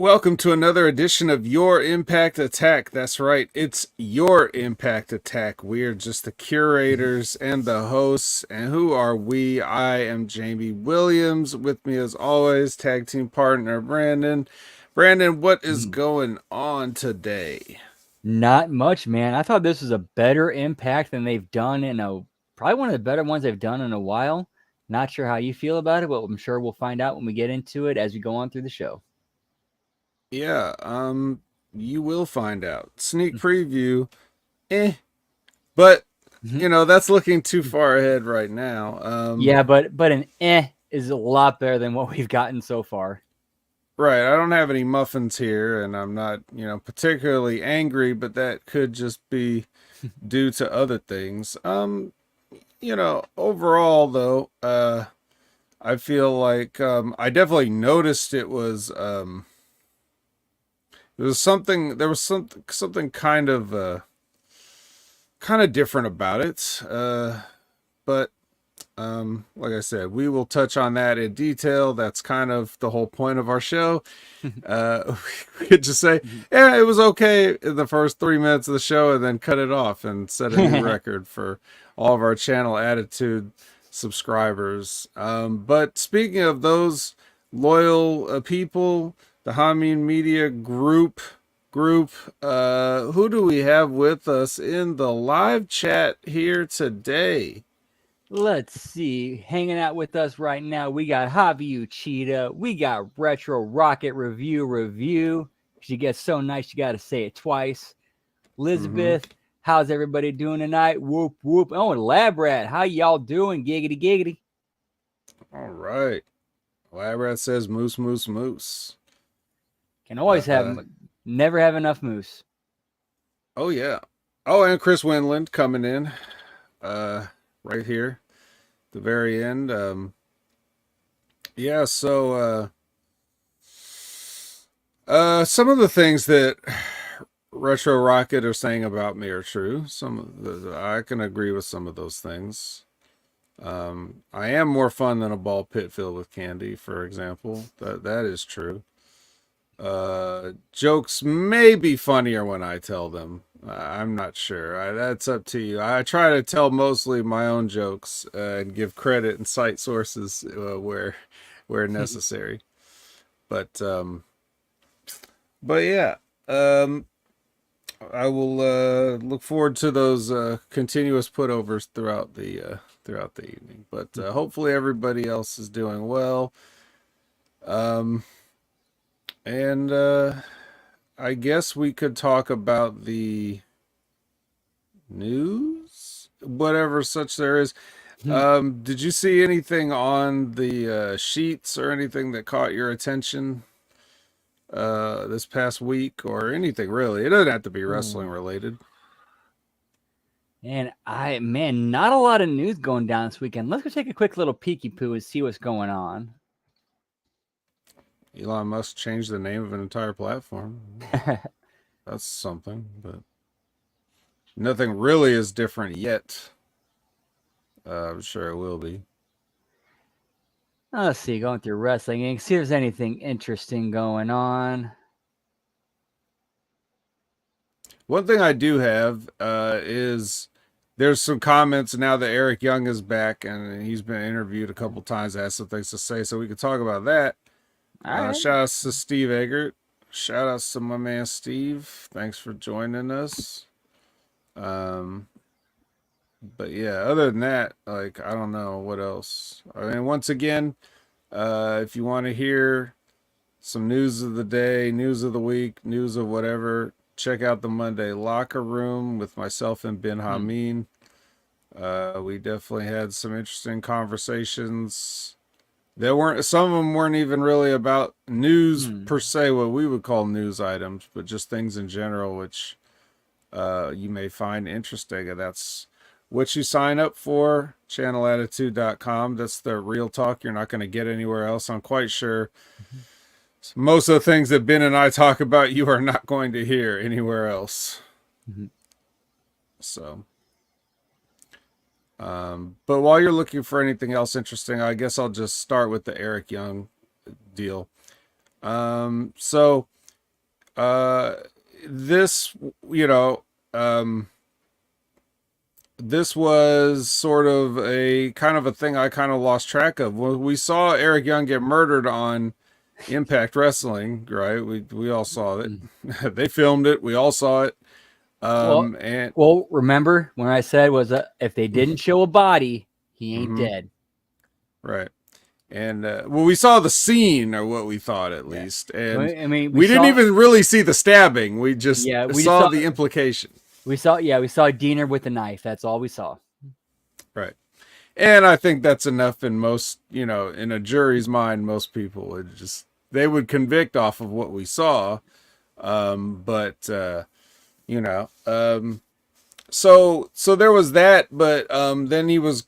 Welcome to another edition of Your Impact Attack. That's right, it's Your Impact Attack. We're just the curators and the hosts. And who are we? I am Jamie Williams. With me, as always, tag team partner Brandon. Brandon, what is going on today? Not much, man. I thought this was a better impact than they've done probably one of the better ones they've done in a while. Not sure how you feel about it, but I'm sure we'll find out when we get into it as we go on through the show. Yeah, you will find out. Sneak preview, but that's looking too far ahead right now. Yeah, but an is a lot better than what we've gotten so far. Right, I don't have any muffins here, and I'm not, particularly angry, but that could just be due to other things. Overall though, I feel like I definitely noticed there was something kind of different about it. But like I said, we will touch on that in detail. That's kind of the whole point of our show. We could just say, yeah, it was okay in the first 3 minutes of the show, and then cut it off and set a new record for all of our channel attitude subscribers. But speaking of those loyal people, the Hameen Media group, who do we have with us in the live chat here today? Let's see. Hanging out with us right now, we got Javi Uchida. We got Retro Rocket Review. She gets so nice, you got to say it twice. Elizabeth, how's everybody doing tonight? Whoop, whoop. Oh, and Lab Rat, how y'all doing? Giggity, giggity. All right. Lab Rat says moose, moose, moose. Can always never have enough moose. Oh, yeah. Oh, and Chris Winland coming in right here. The very end. Yeah, so some of the things that Retro Rocket are saying about me are true. I can agree with some of those things. I am more fun than a ball pit filled with candy, for example. That is true. Jokes may be funnier when I tell them. I'm not sure. That's up to you. I try to tell mostly my own jokes and give credit and cite sources where necessary. But yeah, I will look forward to those continuous putovers throughout the evening. But hopefully everybody else is doing well. And I guess we could talk about the news, whatever such there is. Did you see anything on the sheets or anything that caught your attention this past week, or anything really? It doesn't have to be wrestling related. And not a lot of news going down this weekend. Let's go take a quick little peeky poo and see what's going on. Elon Musk changed the name of an entire platform. That's something, but nothing really is different yet. I'm sure it will be. Let's see, going through wrestling and see if there's anything interesting going on. One thing I do have is there's some comments now that Eric Young is back and he's been interviewed a couple times, has some things to say, so we could talk about that. Right. Shout out to Steve Eggert. Shout out to my man Steve. Thanks for joining us. But yeah, other than that, I don't know what else. I mean, once again, if you want to hear some news of the day, news of the week, news of whatever, check out the Monday Locker Room with myself and Ben Hameen. We definitely had some interesting conversations. Some of them weren't even really about news per se, what we would call news items, but just things in general, which you may find interesting. And that's what you sign up for, channelattitude.com. That's the real talk. You're not going to get anywhere else. I'm quite sure most of the things that Ben and I talk about, you are not going to hear anywhere else. So... but while you're looking for anything else interesting, I guess I'll just start with the Eric Young deal. So uh, this, you know, um, this was sort of a kind of a thing I kind of lost track of. When we saw Eric Young get murdered on Impact Wrestling, right? We all saw it. Mm. They filmed it. We all saw it. Well, And well, remember when I said was if they didn't show a body, he ain't mhm, dead. right. And well, we saw the scene, or what we thought at Yeah. least, and I mean, we we didn't saw. even really see the stabbing. We just Yeah, we just saw saw. the implication, We saw. Yeah, we saw Diener with the knife. That's all we saw. right? And I think that's enough in most, in a jury's mind. Most people would just they would convict off of what we saw. But you know, so there was that. But then he was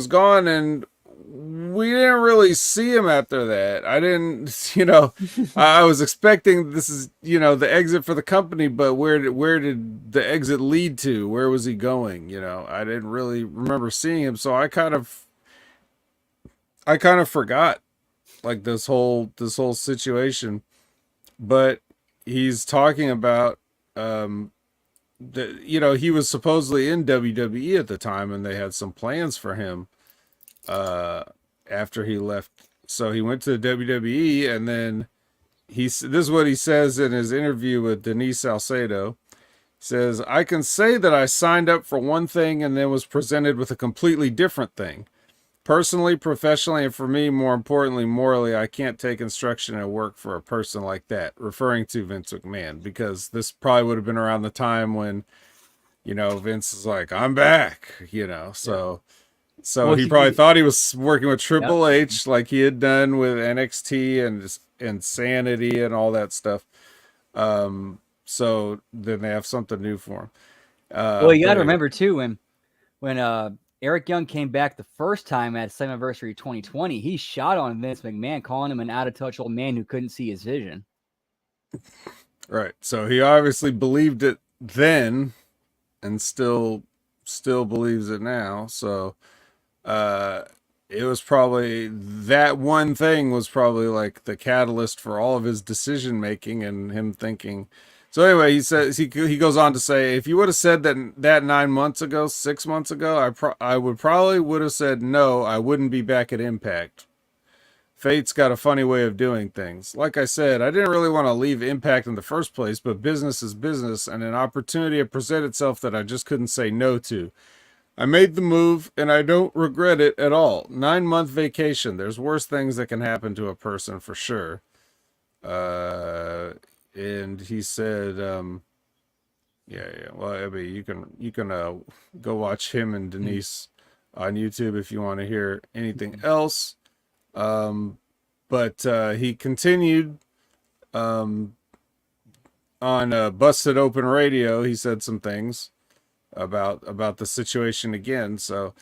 gone, and we didn't really see him after that. I didn't, I was expecting this is, the exit for the company, but where did the exit lead to? Where was he going? I didn't really remember seeing him, so I kind of forgot like this whole situation. But he's talking about he was supposedly in WWE at the time, and they had some plans for him uh after he left. So he went to the WWE, and then this is what he says in his interview with Denise Salcedo. He says, "I can say that I signed up for one thing and then was presented with a completely different thing. Personally, professionally, and for me, more importantly, morally, I can't take instruction and work for a person like that," referring to Vince McMahon, because this probably would have been around the time when, Vince is like, "I'm back," so Well, he probably thought he was working with yep. Triple H like he had done with NXT and Insanity and all that stuff. So then they have something new for him. Well, you got But to anyway, remember too when Eric Young came back the first time at 7th anniversary 2020, he shot on Vince McMahon, calling him an out of touch old man who couldn't see his vision. right. So he obviously believed it then, and still believes it now. So uh it was probably that one thing was probably like the catalyst for all of his decision making and him thinking. So anyway, he says he goes on to say, if you would have said that 9 months ago, 6 months ago, I would have said no, I wouldn't be back at Impact. Fate's got a funny way of doing things. Like I said, I didn't really want to leave Impact in the first place, but business is business, and an opportunity had presented itself that I just couldn't say no to. I made the move, and I don't regret it at all. 9-month vacation. There's worse things that can happen to a person for sure. And he said, yeah. Well, I mean, you can go watch him and Denise on YouTube if you want to hear anything else. But he continued on Busted Open Radio. He said some things about the situation again. So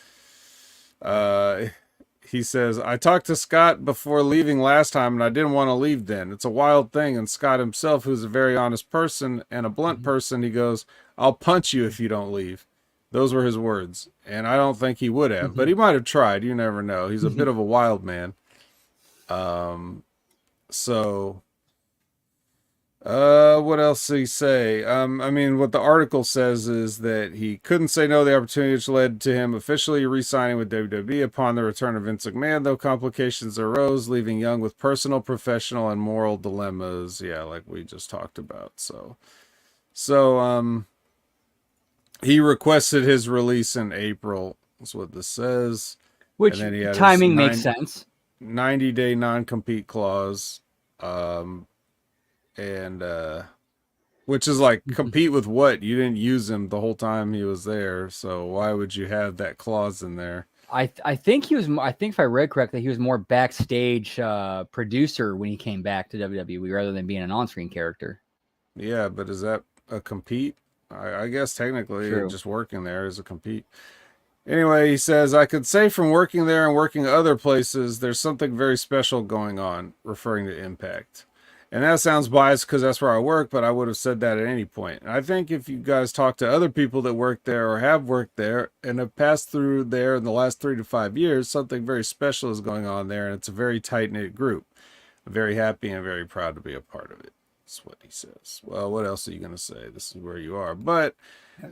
he says, I talked to Scott before leaving last time, and I didn't want to leave then. It's a wild thing. And Scott himself, who's a very honest person and a blunt person, he goes, I'll punch you if you don't leave. Those were his words. And I don't think he would have, but he might have tried. You never know. He's a bit of a wild man. So what else did he say? I mean, what the article says is that he couldn't say no to the opportunity, which led to him officially re-signing with WWE upon the return of Vince McMahon, though complications arose, leaving Young with personal, professional, and moral dilemmas. Yeah, like we just talked about. So he requested his release in April. That's what this says. Which And then he had timing makes sense. 90-day non-compete clause. And which is like, compete with what? You didn't use him the whole time he was there, so why would you have that clause in there? I think he was. I think if I read correctly, he was more backstage producer when he came back to WWE rather than being an on-screen character. Yeah, but is that a compete? I guess technically True. just working there is a compete. Anyway, he says, I could say from working there and working other places, there's something very special going on, referring to Impact. And that sounds biased because that's where I work, but I would have said that at any point. And I think if you guys talk to other people that work there or have worked there and have passed through there in the last 3 to 5 years, something very special is going on there, and it's a very tight-knit group. very happy and very proud to be a part of it. That's what he says. Well, what else are you going to say? This is where you are. But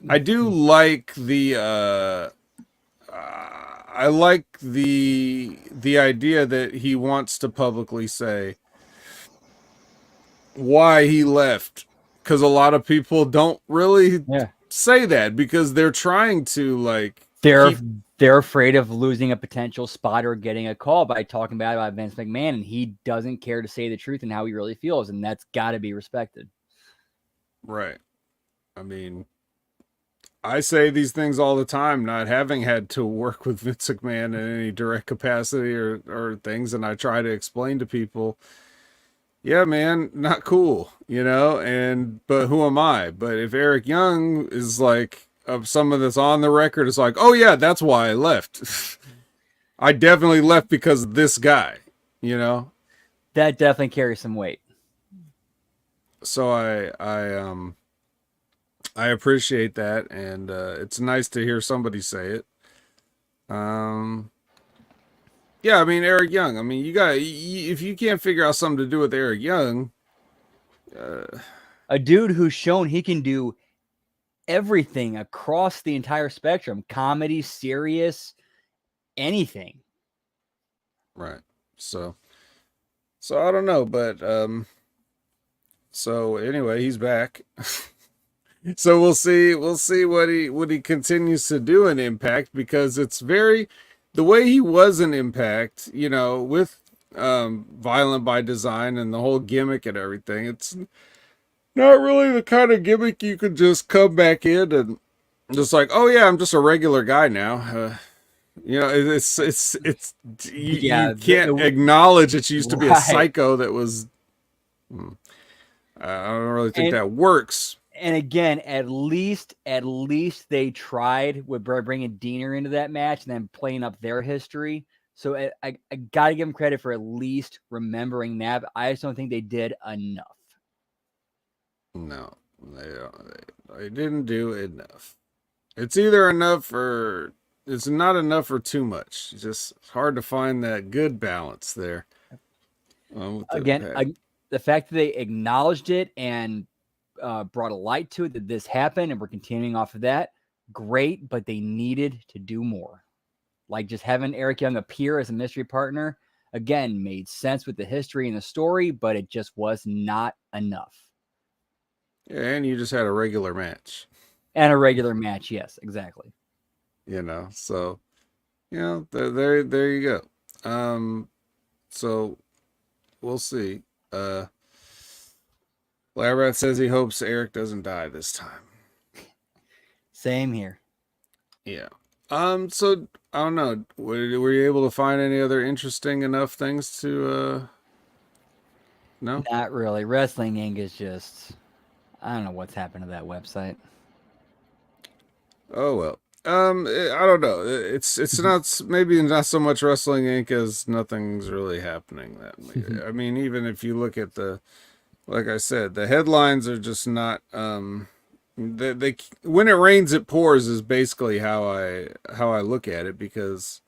I do like I like the idea that he wants to publicly say why he left, because a lot of people don't really Yeah. say that because they're trying to like They're keep they're afraid of losing a potential spot or getting a call by talking bad about Vince McMahon, and he doesn't care to say the truth and how he really feels, and that's got to be respected. right. I mean, I say these things all the time, not having had to work with Vince McMahon in any direct capacity or things, and I try to explain to people, yeah, man, not cool, you know, and but who am I? But if Eric Young is like of someone that's on the record, it's like, oh yeah, that's why I left. I definitely left because of this guy, you know. That definitely carries some weight. So I appreciate that, and it's nice to hear somebody say it. Um, yeah, I mean Eric Young. I mean, if you can't figure out something to do with Eric Young, A dude who's shown he can do everything across the entire spectrum, comedy, serious, anything. right? So I don't know, but so anyway, he's back. So we'll see what he continues to do in Impact, because it's very the way he was in Impact, you know, with Violent by Design and the whole gimmick and everything. It's not really the kind of gimmick you could just come back in and just like, oh yeah, I'm just a regular guy now. You know, you Yeah, can't acknowledge that you used to be a right. psycho that was. I don't really think And that works. and again, at least they tried with bringing Diener into that match and then playing up their history. So I got to give them credit for at least remembering that. But I just don't think they did enough. No, they didn't do enough. It's either enough or it's not enough or too much. It's just hard to find that good balance there. With the Again, Impact. the fact that they acknowledged it and brought a light to it that this happened, and we're continuing off of that, great. But they needed to do more. Like just having Eric Young appear as a mystery partner, again, made sense with the history and the story, but it just was not enough. Yeah, and you just had a regular match. And a regular match, yes, exactly. You know, so you know, there you go. So we'll see. Labrat says he hopes Eric doesn't die this time. Same here. Yeah. So I don't know. Were you able to find any other interesting enough things to no? Not really. Wrestling Inc. is just, I don't know what's happened to that website. Oh well. I don't know. It's not, maybe not so much Wrestling Inc. as nothing's really happening. That I mean, even if you look at the, like I said, the headlines are just not. They when it rains it pours is basically how I look at it, because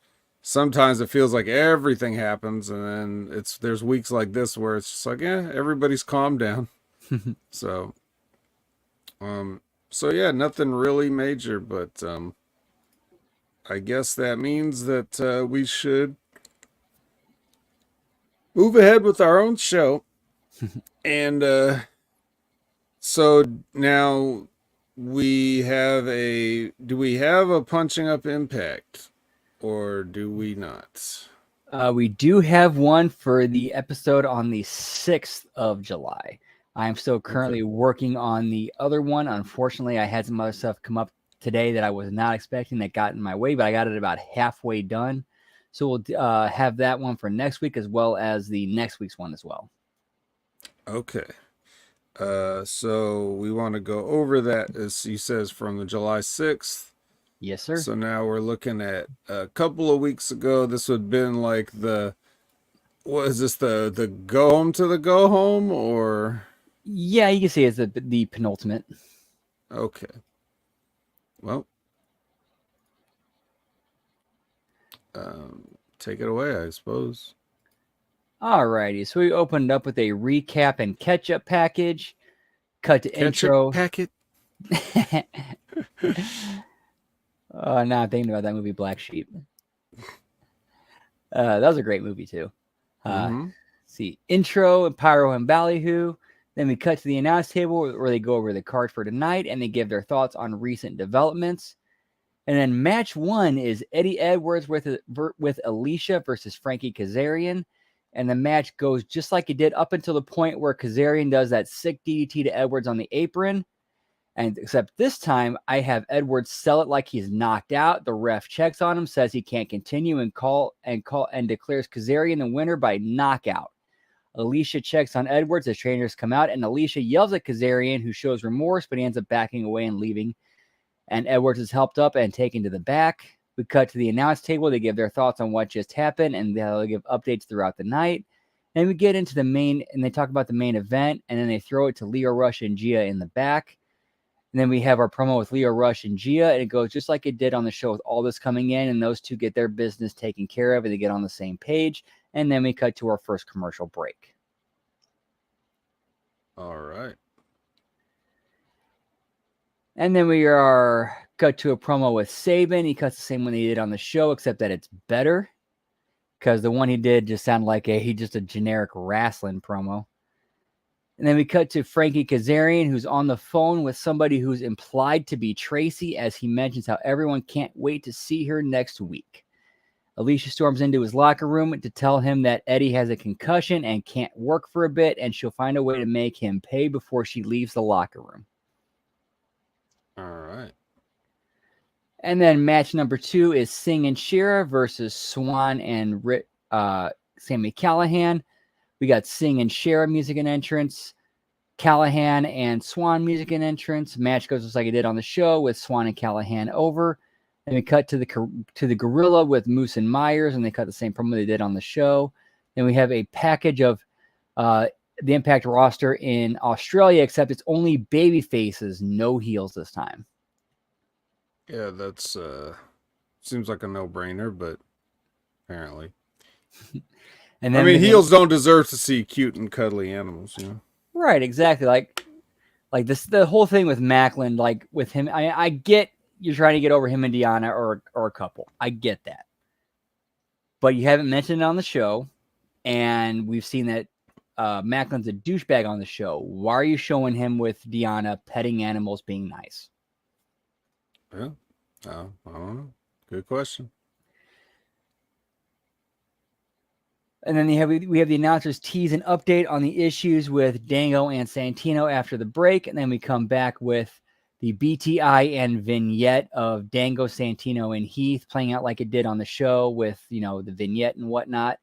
sometimes it feels like everything happens, and then there's weeks like this where it's just like, yeah, everybody's calmed down. So so yeah, nothing really major, but I guess that means that we should move ahead with our own show. And so now do we have a Punching Up Impact, or do we not? We do have one for the episode on the 6th of July. I'm still currently Okay. working on the other one. Unfortunately, I had some other stuff come up today that I was not expecting that got in my way, but I got it about halfway done. So we'll have that one for next week, as well as the next week's one as well. Okay. So we want to go over that, as he says, from the July 6th. Yes, sir. So now we're looking at a couple of weeks ago. This would have been like what is this, the go home to the go home, or? Yeah, you can see it's the penultimate. Okay. Well, take it away, I suppose. Alrighty, so we opened up with a recap and catch-up package. Cut to Ketchup intro. packet. Oh, now I'm thinking about that movie, Black Sheep. That was a great movie too. See, intro and Pyro and Ballyhoo. Then we cut to the announce table where they go over the card for tonight and they give their thoughts on recent developments. And then match 1 is Eddie Edwards with Alicia versus Frankie Kazarian. And the match goes just like it did up until the point where Kazarian does that sick DDT to Edwards on the apron. And except this time, I have Edwards sell it like he's knocked out. The ref checks on him, says he can't continue, and declares Kazarian the winner by knockout. Alicia checks on Edwards as trainers come out, and Alicia yells at Kazarian, who shows remorse, but he ends up backing away and leaving. And Edwards is helped up and taken to the back. We cut to the announce table. They give their thoughts on what just happened, and they'll give updates throughout the night. And we get into the main, and they talk about the main event, and then they throw it to Leo Rush and Gia in the back. And then we have our promo with Leo Rush and Gia, and it goes just like it did on the show with all this coming in, and those two get their business taken care of, and they get on the same page. And then we cut to our first commercial break. All right. And then we are cut to a promo with Saban. He cuts the same one he did on the show, except that it's better. Because the one he did just sounded like just a generic wrestling promo. And then we cut to Frankie Kazarian, who's on the phone with somebody who's implied to be Tracy, as he mentions how everyone can't wait to see her next week. Alicia storms into his locker room to tell him that Eddie has a concussion and can't work for a bit, and she'll find a way to make him pay before she leaves the locker room. All right. And then match number 2 is Singh and Shera versus Swan and Sami Callihan. We got Singh and Shera music and entrance, Callahan and Swan music and entrance. Match goes just like it did on the show with Swan and Callahan over. And we cut to the Gorilla with Moose and Myers, and they cut the same promo they did on the show. Then we have a package of the Impact roster in Australia, except it's only baby faces, no heels this time. Yeah, that's seems like a no-brainer, but apparently. And then heels don't deserve to see cute and cuddly animals, you know. Right, exactly. Like this, the whole thing with Macklin, like with him. I get you're trying to get over him and Deanna or a couple. I get that, but you haven't mentioned it on the show, and we've seen that Macklin's a douchebag on the show. Why are you showing him with Deanna petting animals, being nice? Yeah, I don't know. Good question. And then we have the announcers tease an update on the issues with Dango and Santino after the break, and then we come back with the BTI and vignette of Dango, Santino, and Heath playing out like it did on the show with, the vignette and whatnot.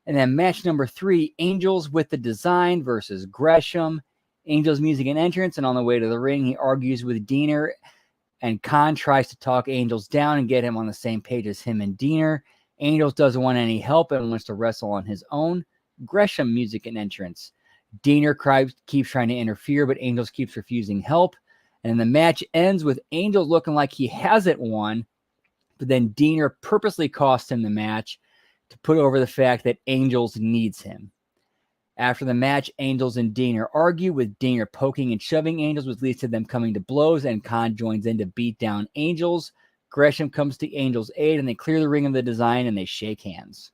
And then match number 3, Angels with the Design versus Gresham. Angels music and entrance, and on the way to the ring, he argues with Diener, and Khan tries to talk Angels down and get him on the same page as him and Diener. Angels doesn't want any help and wants to wrestle on his own. Gresham music and entrance. Diener keeps trying to interfere, but Angels keeps refusing help. And the match ends with Angels looking like he hasn't won, but then Diener purposely cost him the match to put over the fact that Angels needs him. After the match, Angels and Diener argue, with Diener poking and shoving Angels, which leads to them coming to blows, and Khan joins in to beat down Angels. Gresham comes to Angels' aid, and they clear the ring of the Design, and they shake hands.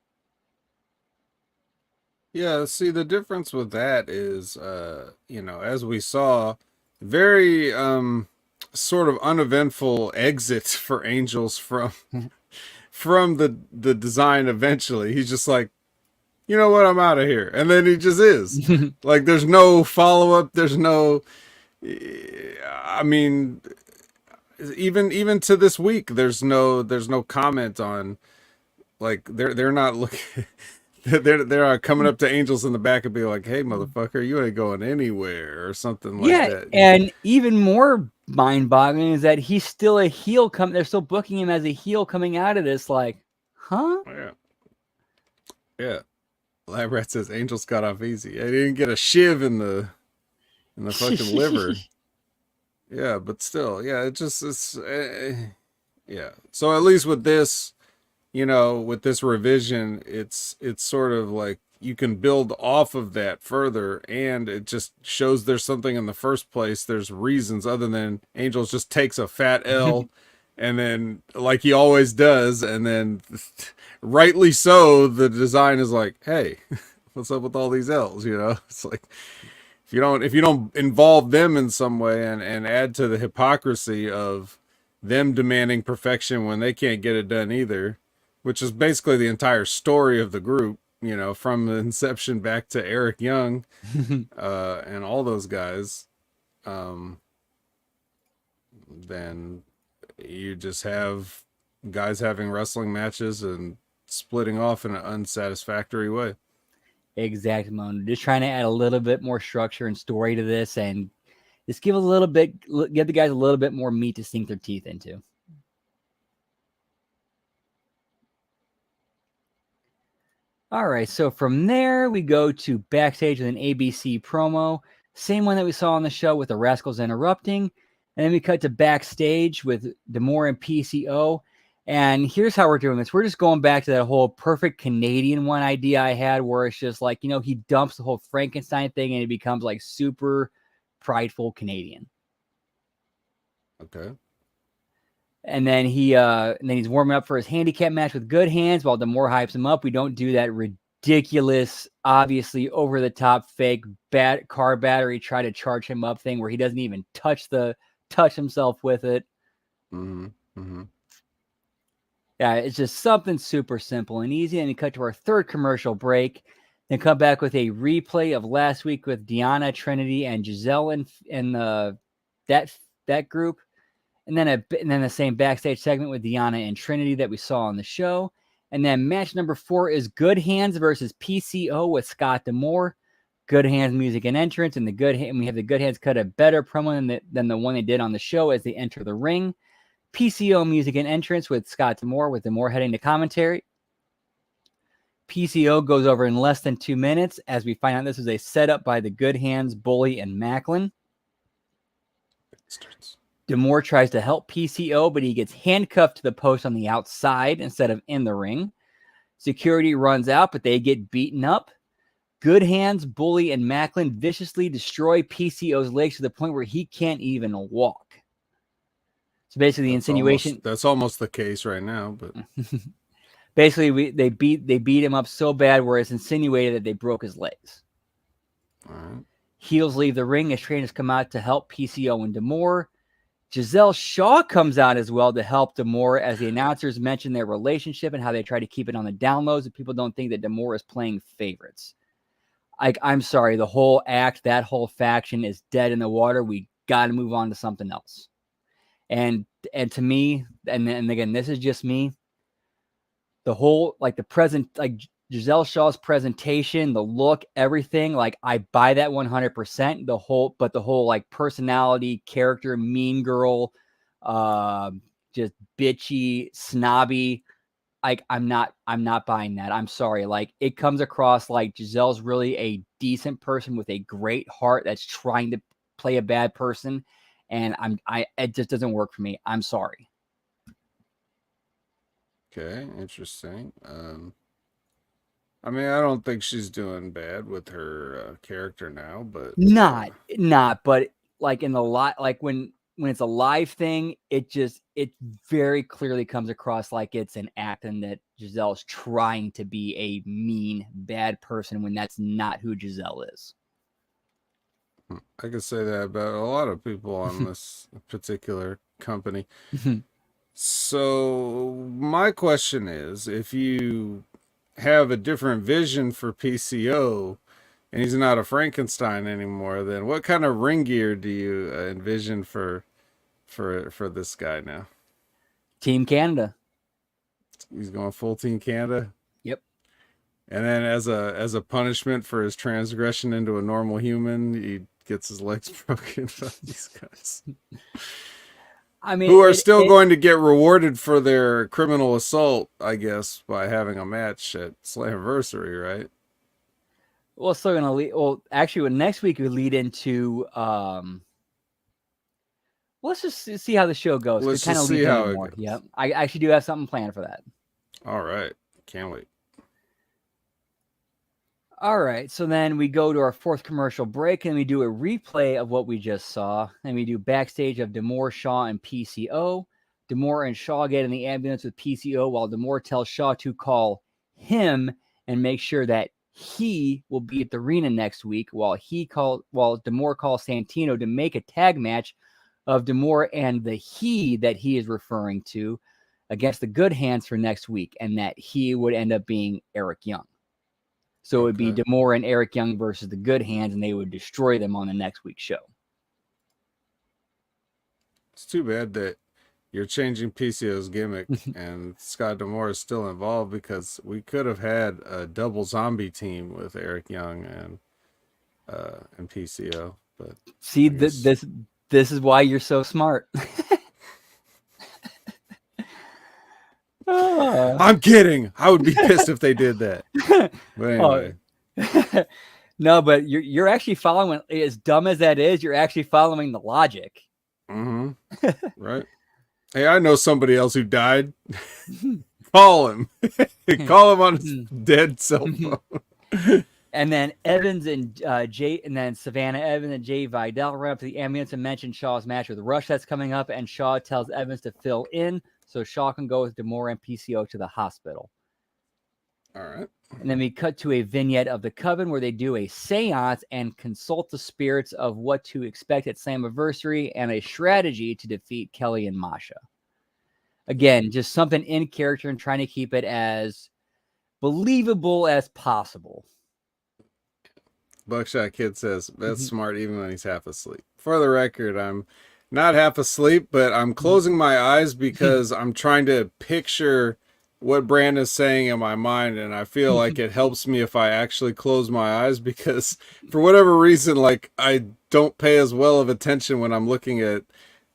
Yeah, see, the difference with that is, as we saw, very sort of uneventful exit for Angels from the Design eventually. He's just like, you know what, I'm out of here. And then he just is. Like, there's no follow-up, there's no... even to this week, there's no comment on, like, they're not looking... They're coming up to Angels in the back and be like, "Hey, motherfucker, you ain't going anywhere," or something like that. And even more mind-boggling is that he's still a heel. They're still booking him as a heel coming out of this. Like, huh? Yeah. Lab Rat says Angels got off easy. He didn't get a shiv in the fucking liver. Yeah, but still, yeah. Yeah. So at least with this. With this revision, it's sort of like you can build off of that further, and it just shows there's something in the first place. There's reasons other than Angels just takes a fat L, and then like he always does, and then rightly so, the design is like, hey, what's up with all these L's? You know, it's like if you don't involve them in some way and add to the hypocrisy of them demanding perfection when they can't get it done either, which is basically the entire story of the group, you know, from the inception back to Eric Young and all those guys, then you just have guys having wrestling matches and splitting off in an unsatisfactory way. Exactly, man. Just trying to add a little bit more structure and story to this, and just give the guys a little bit more meat to sink their teeth into. All right, so from there we go to backstage with an ABC promo, same one that we saw on the show with the Rascals interrupting, and then we cut to backstage with D'Amore and PCO. And here's how we're doing this. We're just going back to that whole perfect Canadian one idea I had, where it's just like, you know, he dumps the whole Frankenstein thing and he becomes like super prideful Canadian. Okay. And then he's warming up for his handicap match with Good Hands while D'Amore hypes him up. We don't do that ridiculous, obviously over the top fake car battery try to charge him up thing where he doesn't even touch himself with it. Mm-hmm. Mm-hmm. Yeah, it's just something super simple and easy. And we cut to our third commercial break. Then come back with a replay of last week with Deanna, Trinity, and Giselle and that group. And then the same backstage segment with Deanna and Trinity that we saw on the show. And then match number 4 is Good Hands versus PCO with Scott D'Amore. Good Hands music and entrance, and we have the Good Hands cut a better promo than the one they did on the show as they enter the ring. PCO music and entrance with Scott D'Amore, with D'Amore heading to commentary. PCO goes over in less than 2 minutes as we find out this is a setup by the Good Hands, Bully, and Macklin. D'Amore tries to help PCO, but he gets handcuffed to the post on the outside instead of in the ring. Security runs out, but they get beaten up. Good Hands, Bully, and Macklin viciously destroy PCO's legs to the point where he can't even walk. So basically, the insinuation that's almost the case right now, but basically they beat him up so bad where it's insinuated that they broke his legs. all right. Heels leave the ring as trainers come out to help PCO and D'Amore. Giselle Shaw comes out as well to help D'Amore as the announcers mention their relationship and how they try to keep it on the downloads and people don't think that D'Amore is playing favorites. I'm sorry, the whole act, that whole faction is dead in the water. We got to move on to something else. And to me, and again, this is just me, the whole, like Giselle Shaw's presentation, the look, everything, like I buy that 100%. The whole like personality, character, mean girl, just bitchy, snobby. Like I'm not buying that. I'm sorry. Like it comes across like Giselle's really a decent person with a great heart that's trying to play a bad person, and it just doesn't work for me. I'm sorry. Okay, interesting. I mean, I don't think she's doing bad with her character now, but but like in the like when it's a live thing, it very clearly comes across like it's an act and that Giselle's trying to be a mean, bad person when that's not who Giselle is. I could say that about a lot of people on this particular company. So my question is, if you have a different vision for PCO and he's not a Frankenstein anymore, then what kind of ring gear do you envision for this guy now? Team Canada. He's going full Team Canada. Yep. And then as a punishment for his transgression into a normal human, he gets his legs broken by these guys. I mean, who are still going to get rewarded for their criminal assault, I guess, by having a match at Slammiversary, right? Well, it's still going to lead. Well, actually, next week we lead into. Let's just see how the show goes. Let's just see how it goes. Yep, I actually do have something planned for that. All right, can't wait. All right, so then we go to our fourth commercial break and we do a replay of what we just saw. And we do backstage of D'Amore, Shaw, and PCO. D'Amore and Shaw get in the ambulance with PCO while D'Amore tells Shaw to call him and make sure that he will be at the arena next week while D'Amore calls Santino to make a tag match of D'Amore and the he that he is referring to against the Good Hands for next week, and that he would end up being Eric Young. So it would be D'Amore and Eric Young versus the Good Hands, and they would destroy them on the next week's show. It's too bad that you're changing PCO's gimmick and Scott D'Amore is still involved, because we could have had a double zombie team with Eric Young and PCO. But see, this is why you're so smart. I'm kidding. I would be pissed if they did that. But anyway. No, but you're actually following, as dumb as that is, you're actually following the logic. Mm-hmm. Right. Hey, I know somebody else who died. Call him. Call him on his dead cell phone. And then Evans and Savannah Evans and Jay Vidal run up to the ambulance and mention Shaw's match with Rush that's coming up, and Shaw tells Evans to fill in so Shaw can go with D'Amore and PCO to the hospital. All right. And then we cut to a vignette of the Coven where they do a seance and consult the spirits of what to expect at Slammiversary and a strategy to defeat Kelly and Masha. Again, just something in character and trying to keep it as believable as possible. Buckshot Kid says, that's smart even when he's half asleep. For the record, I'm not half asleep, but I'm closing my eyes because I'm trying to picture what Brandon's saying in my mind, and I feel like it helps me if I actually close my eyes, because for whatever reason, like, I don't pay as well of attention when I'm looking at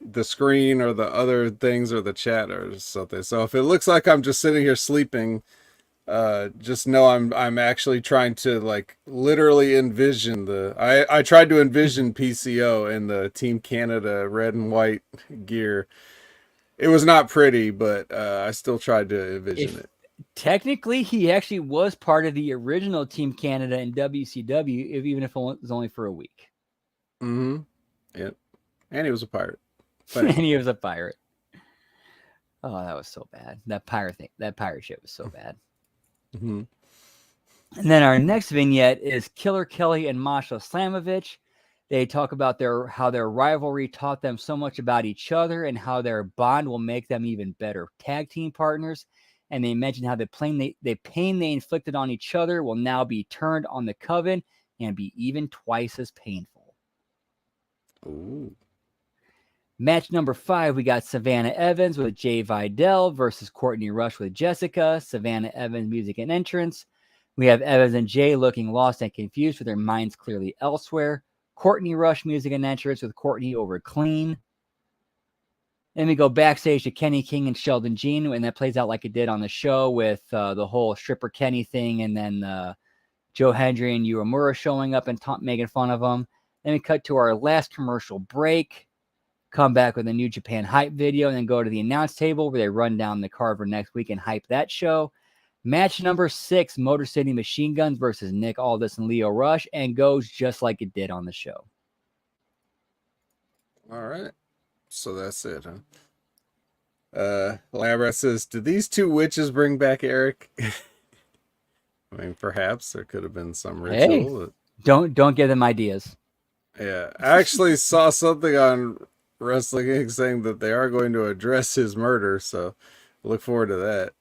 the screen or the other things or the chat or something. So if it looks like I'm just sitting here sleeping, just know I'm actually trying to, like, literally envision I tried to envision PCO in the Team Canada red and white gear. It was not pretty, but I still tried to envision it. Technically, he actually was part of the original Team Canada in WCW, even if it was only for a week. Mm-hmm. Yep. And he was a pirate. And he was a pirate. Oh, that was so bad. That pirate shit was so bad. Mm-hmm. And then our next vignette is Killer Kelly and Masha Slamovich. They talk about how their rivalry taught them so much about each other and how their bond will make them even better tag team partners. And they mention how the pain they inflicted on each other will now be turned on the Coven and be even twice as painful. Ooh. Match number 5, we got Savannah Evans with Jay Vidal versus Courtney Rush with Jessica. Savannah Evans music and entrance. We have Evans and Jay looking lost and confused with their minds clearly elsewhere. Courtney Rush music and entrance with Courtney over clean. Then we go backstage to Kenny King and Sheldon Jean, and that plays out like it did on the show with the whole stripper Kenny thing, and then Joe Hendry and Uemura showing up and making fun of them. Then we cut to our last commercial break, come back with a New Japan hype video, and then go to the announce table where they run down the card for next week and hype that show. Match number 6, Motor City Machine Guns versus Nick Aldis and Leo Rush, and goes just like it did on the show. All right. So that's it, huh? Labra says, did these two witches bring back Eric? I mean, perhaps there could have been some ritual. Hey, don't give them ideas. Yeah. I actually saw something on Wrestling Inc. saying that they are going to address his murder, so look forward to that.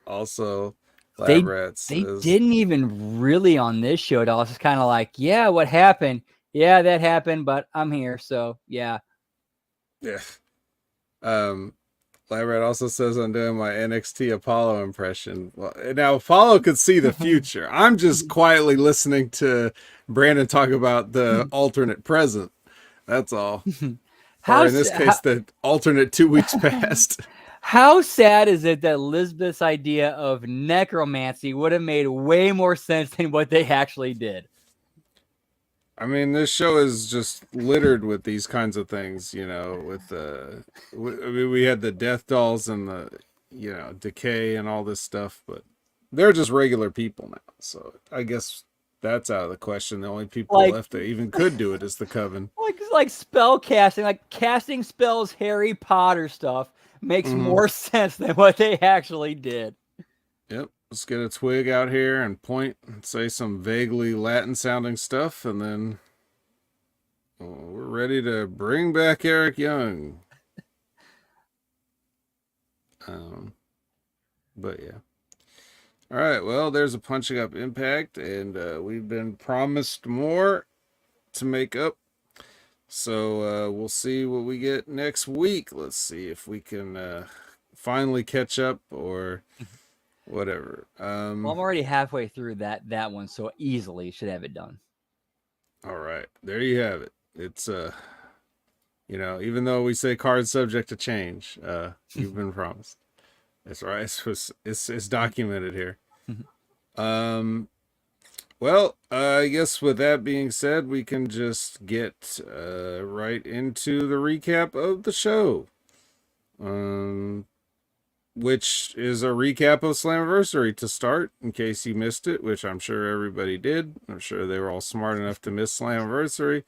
Also, they didn't even really on this show at all. It's just kind of like, yeah, what happened? Yeah, that happened, but I'm here, so yeah. Yeah. Labrat also says I'm doing my NXT Apollo impression. Well, now Apollo could see the future. I'm just quietly listening to Brandon talk about the alternate present. That's all. Or in this case, the alternate 2 weeks past. How sad is it that Elizabeth's idea of necromancy would have made way more sense than what they actually did? I mean, this show is just littered with these kinds of things, you know, with we had the death dolls and the, you know, decay and all this stuff, but they're just regular people now. So I guess that's out of the question. The only people Like, left that even could do it is the Coven. like spell casting, like casting spells, Harry Potter stuff makes Mm-hmm. more sense than what they actually did. Yep. Let's get a twig out here and point and say some vaguely Latin sounding stuff, and then we're ready to bring back Eric Young. But yeah. All right. Well, there's a punching up Impact, and we've been promised more to make up. So we'll see what we get next week. Let's see if we can finally catch up or whatever. Well, I'm already halfway through that one, so easily should have it done. All right, there you have it. It's even though we say card subject to change, you've been promised. That's right. It's documented here. Well, I guess with that being said, we can just get right into the recap of the show. Which is a recap of Slammiversary to start, in case you missed it, which I'm sure everybody did. I'm sure they were all smart enough to miss Slammiversary,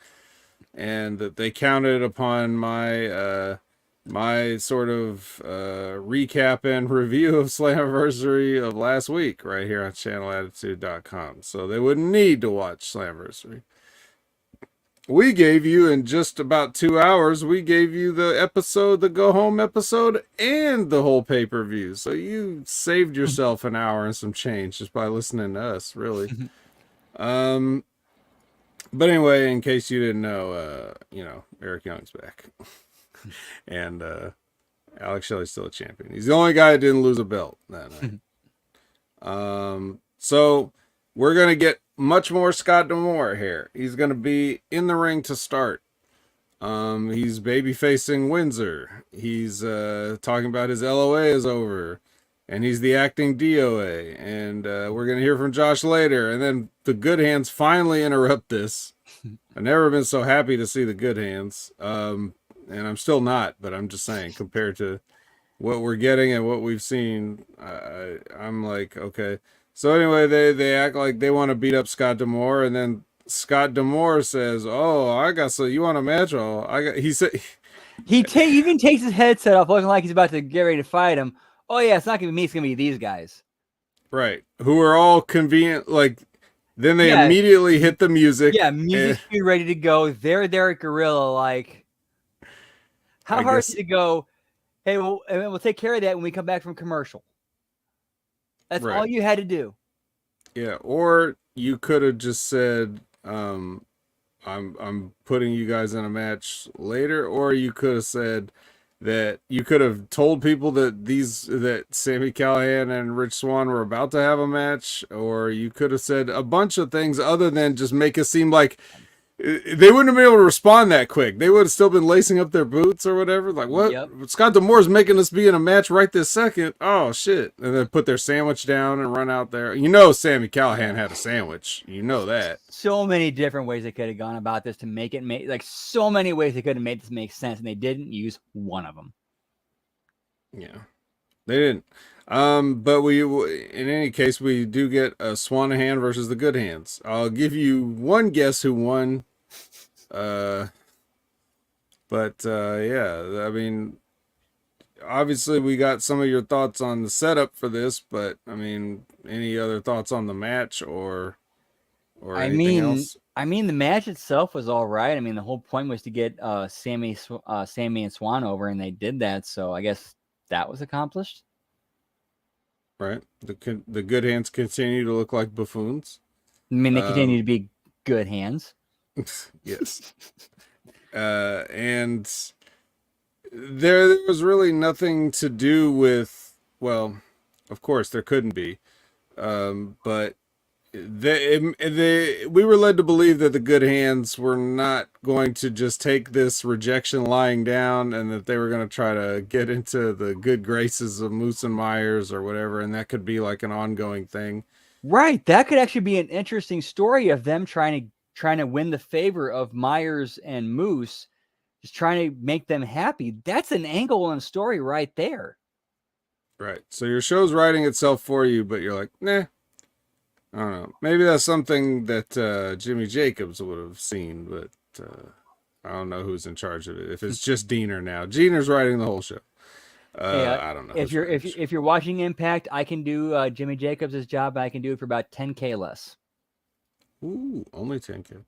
and that they counted upon my my sort of recap and review of Slammiversary of last week right here on channelattitude.com. So they wouldn't need to watch Slammiversary. We gave you, in just about 2 hours, we gave you the episode, the go home episode, and the whole pay-per-view. So you saved yourself an hour and some change just by listening to us, really. But anyway, in case you didn't know, Eric Young's back. And Alex Shelley's still a champion. He's the only guy that didn't lose a belt that night. So we're going to get much more Scott D'Amore here. He's going to be in the ring to start. He's baby facing Windsor. He's talking about his LOA is over, and he's the acting DOA. And we're going to hear from Josh later. And then the Good Hands finally interrupt this. I've never been so happy to see the Good Hands. And I'm still not, but I'm just saying, compared to what we're getting and what we've seen, I'm like, okay. So anyway, they act like they want to beat up Scott D'Amore, and then Scott D'Amore says, "Oh, you want a match? Oh, He said he even takes his headset off, looking like he's about to get ready to fight him. Oh yeah, it's not gonna be me; it's gonna be these guys, right? Who are all convenient. Like then they immediately hit the music. Yeah, music be ready to go. They're there at Gorilla. Like, how hard is it to go? Hey, we'll take care of that when we come back from commercial. That's all you had to do. Yeah, or you could have just said, I'm putting you guys in a match later, or you could have said that you could have told people that Sami Callihan and Rich Swann were about to have a match, or you could have said a bunch of things other than just make it seem like they wouldn't have been able to respond that quick. They would have still been lacing up their boots or whatever. Like, what? Yep. Scott D'Amore's making us be in a match right this second. Oh, shit. And then put their sandwich down and run out there. You know Sami Callihan had a sandwich. You know that. So many different ways they could have gone about this to make it so many ways they could have made this make sense, and they didn't use one of them. Yeah. They didn't. But in any case, we do get a Swanahan versus the Good Hands. I'll give you one guess who won. Yeah, I mean, obviously we got some of your thoughts on the setup for this, but I mean, any other thoughts on the match or anything else? I mean, the match itself was all right. I mean, the whole point was to get Sami and Swann over, and they did that. So I guess that was accomplished. Right. The Good Hands continue to look like buffoons. I mean, they continue to be good hands. Yes. And there was really nothing to do with, well, of course there couldn't be, but we were led to believe that the Good Hands were not going to just take this rejection lying down, and that they were going to try to get into the good graces of Moose and Myers or whatever, and that could be like an ongoing thing. Right. That could actually be an interesting story of them trying to win the favor of Myers and Moose, just trying to make them happy. That's an angle and story right there. Right. So your show's writing itself for you, but you're like, nah, I don't know. Maybe that's something that Jimmy Jacobs would have seen, but I don't know who's in charge of it. If it's just Diener now, Diener's writing the whole show. Hey, I don't know if who's you're writing if the you, show. if you're watching Impact, I can do Jimmy Jacobs' job. I can do it for about 10K less. Ooh, only 10K.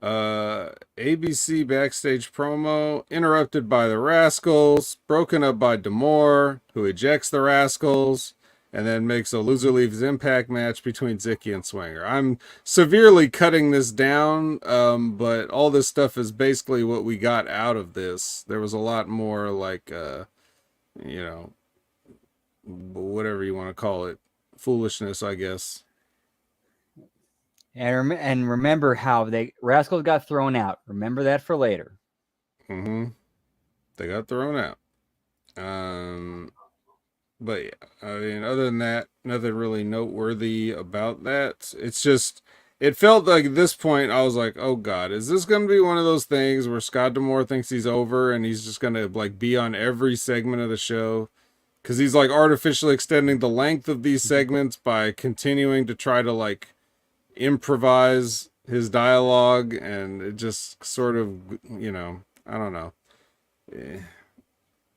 ABC backstage promo interrupted by the Rascals, broken up by D'Amore, who ejects the Rascals, and then makes a loser leaves Impact match between Zicky and Swinger. I'm severely cutting this down, but all this stuff is basically what we got out of this. There was a lot more like, you know, whatever you want to call it, foolishness, I guess. And remember how the Rascals got thrown out. Remember that for later. Mm-hmm. They got thrown out. But yeah, I mean, other than that, nothing really noteworthy about that. It's just, it felt like at this point, I was like, oh God, is this going to be one of those things where Scott D'Amore thinks he's over and he's just going to like be on every segment of the show? Because he's like artificially extending the length of these segments by continuing to try to like improvise his dialogue, and it just sort of, I don't know.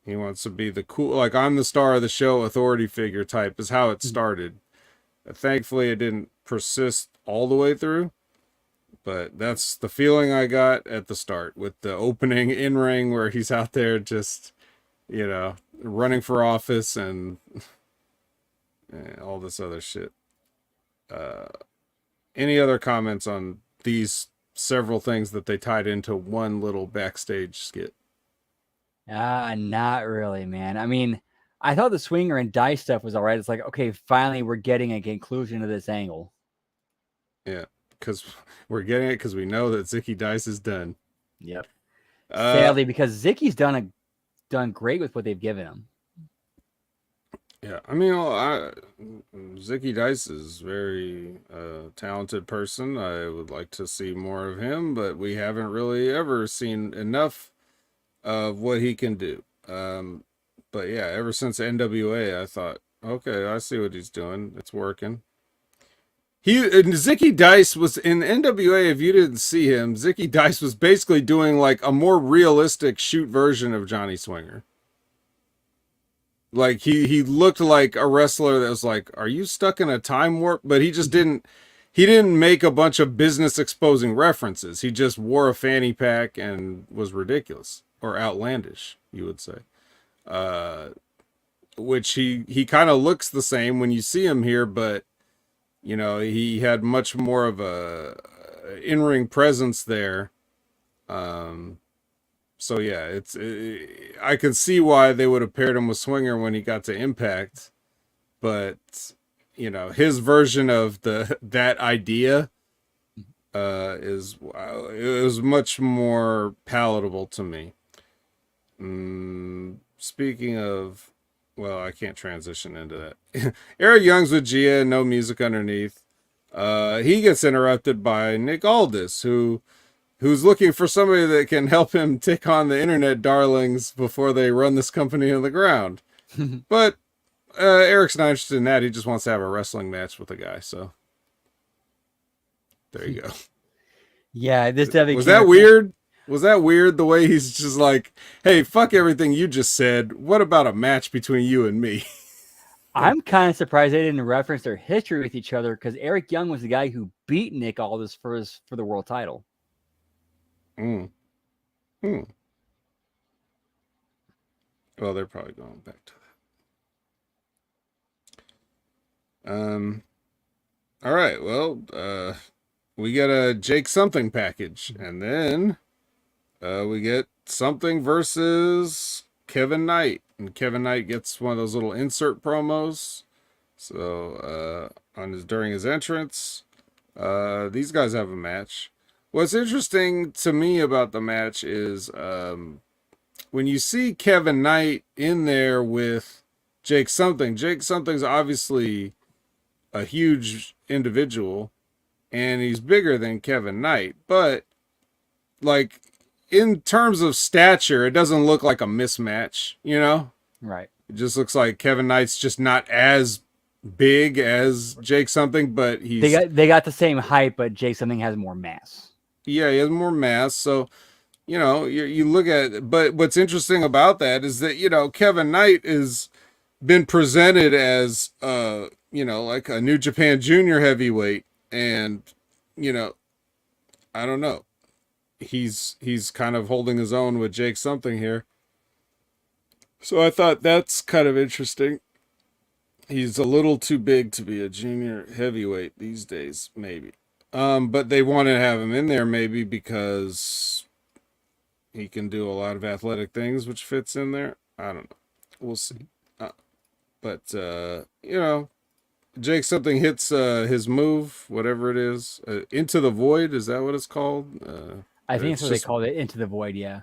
He wants to be the cool, like I'm the star of the show authority figure type is how it started. Thankfully, it didn't persist all the way through, but that's the feeling I got at the start with the opening in ring where he's out there just, running for office and all this other shit. Any other comments on these several things that they tied into one little backstage skit? Not really, man. I mean, I thought the Swinger and Dice stuff was all right. It's like, okay, finally we're getting a conclusion to this angle. Yeah, because we're getting it because we know that Zicky Dice is done. Yep. Sadly, because Zicky's done great with what they've given him. Yeah, I mean, Zicky Dice is a very talented person. I would like to see more of him, but we haven't really ever seen enough of what he can do. But yeah, ever since NWA, I thought, okay, I see what he's doing. It's working. Zicky Dice was in NWA. If you didn't see him, Zicky Dice was basically doing like a more realistic shoot version of Johnny Swinger. Like he looked like a wrestler that was like, are you stuck in a time warp? But he just didn't make a bunch of business exposing references. He just wore a fanny pack and was ridiculous or outlandish, you would say. Which he kind of looks the same when you see him here, but he had much more of a in-ring presence there. So yeah, I can see why they would have paired him with Swinger when he got to Impact, but his version of that idea it was much more palatable to me. Speaking of, well, I can't transition into that. Eric Young's with Gia, no music underneath. He gets interrupted by Nick Aldis, who's looking for somebody that can help him take on the internet darlings before they run this company on the ground. But Eric's not interested in that. He just wants to have a wrestling match with a guy. So there you go. Yeah, this definitely was that weird? Was that weird the way he's just like, hey, fuck everything you just said. What about a match between you and me? I'm kind of surprised they didn't reference their history with each other, because Eric Young was the guy who beat Nick Aldis for the world title. Well, they're probably going back to that. All right. Well, we get a Jake something package, and then we get something versus Kevin Knight, and Kevin Knight gets one of those little insert promos. So during his entrance, these guys have a match. What's interesting to me about the match is when you see Kevin Knight in there with Jake Something's obviously a huge individual, and he's bigger than Kevin Knight, but like in terms of stature, it doesn't look like a mismatch, Right. It just looks like Kevin Knight's just not as big as Jake something, but They got the same height, but Jake something has more mass. yeah, he has more mass. So you look at it, but what's interesting about that is that Kevin Knight is been presented as like a New Japan Junior heavyweight, and you know I don't know, he's kind of holding his own with Jake something here. So I thought that's kind of interesting. He's a little too big to be a junior heavyweight these days, maybe. But they want to have him in there maybe because he can do a lot of athletic things, which fits in there. I don't know. We'll see. But Jake something hits his move, whatever it is, into the void. Is that what it's called? I think that's what they called it, into the void. Yeah.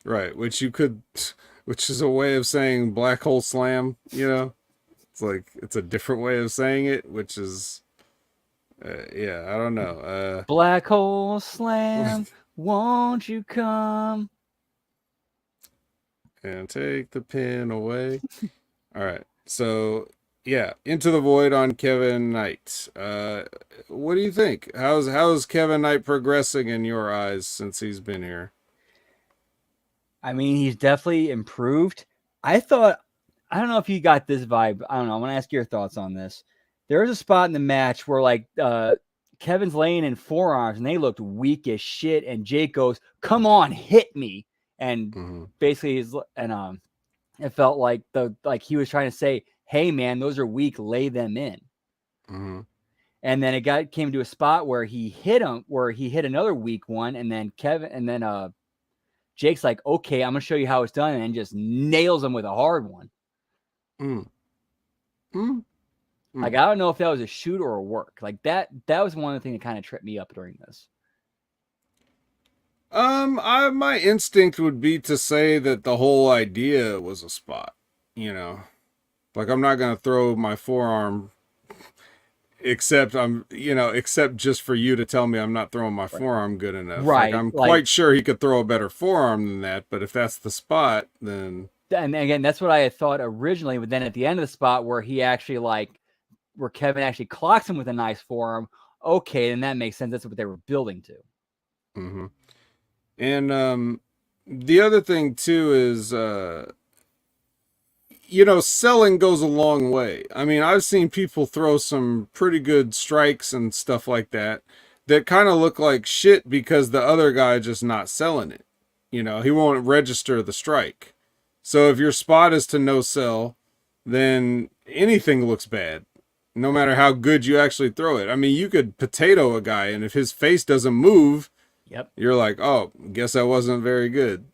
Right, which is a way of saying black hole slam. It's like it's a different way of saying it, which is, yeah, I don't know. Black hole slam, won't you come and take the pin away? All right, so yeah, into the void on Kevin Knight. What do you think? How's Kevin Knight progressing in your eyes since he's been here? I mean, he's definitely improved. I don't know if you got this vibe. I don't know. I want to ask your thoughts on this. There was a spot in the match where like Kevin's laying in forearms and they looked weak as shit. And Jake goes, "Come on, hit me!" And basically, it felt like he was trying to say, "Hey, man, those are weak. Lay them in." And then came to a spot where he hit another weak one, and then Jake's like, "Okay, I'm gonna show you how it's done," and just nails him with a hard one. Like, I don't know if that was a shoot or a work. Like that was one of the things that kind of tripped me up during this. My instinct would be to say that the whole idea was a spot. Like I'm not gonna throw my forearm, except just for you to tell me I'm not throwing my forearm good enough. Right. Like, I'm quite sure he could throw a better forearm than that, but if that's the spot, then. And again, that's what I had thought originally, but then at the end of the spot where where Kevin actually clocks him with a nice forearm, okay, then that makes sense. That's what they were building to. And the other thing too is selling goes a long way. I mean, I've seen people throw some pretty good strikes and stuff like that kind of look like shit because the other guy just not selling it. He won't register the strike. So if your spot is to no sell, then anything looks bad, no matter how good you actually throw it. I mean, you could potato a guy, and if his face doesn't move, you're like, oh, guess that wasn't very good.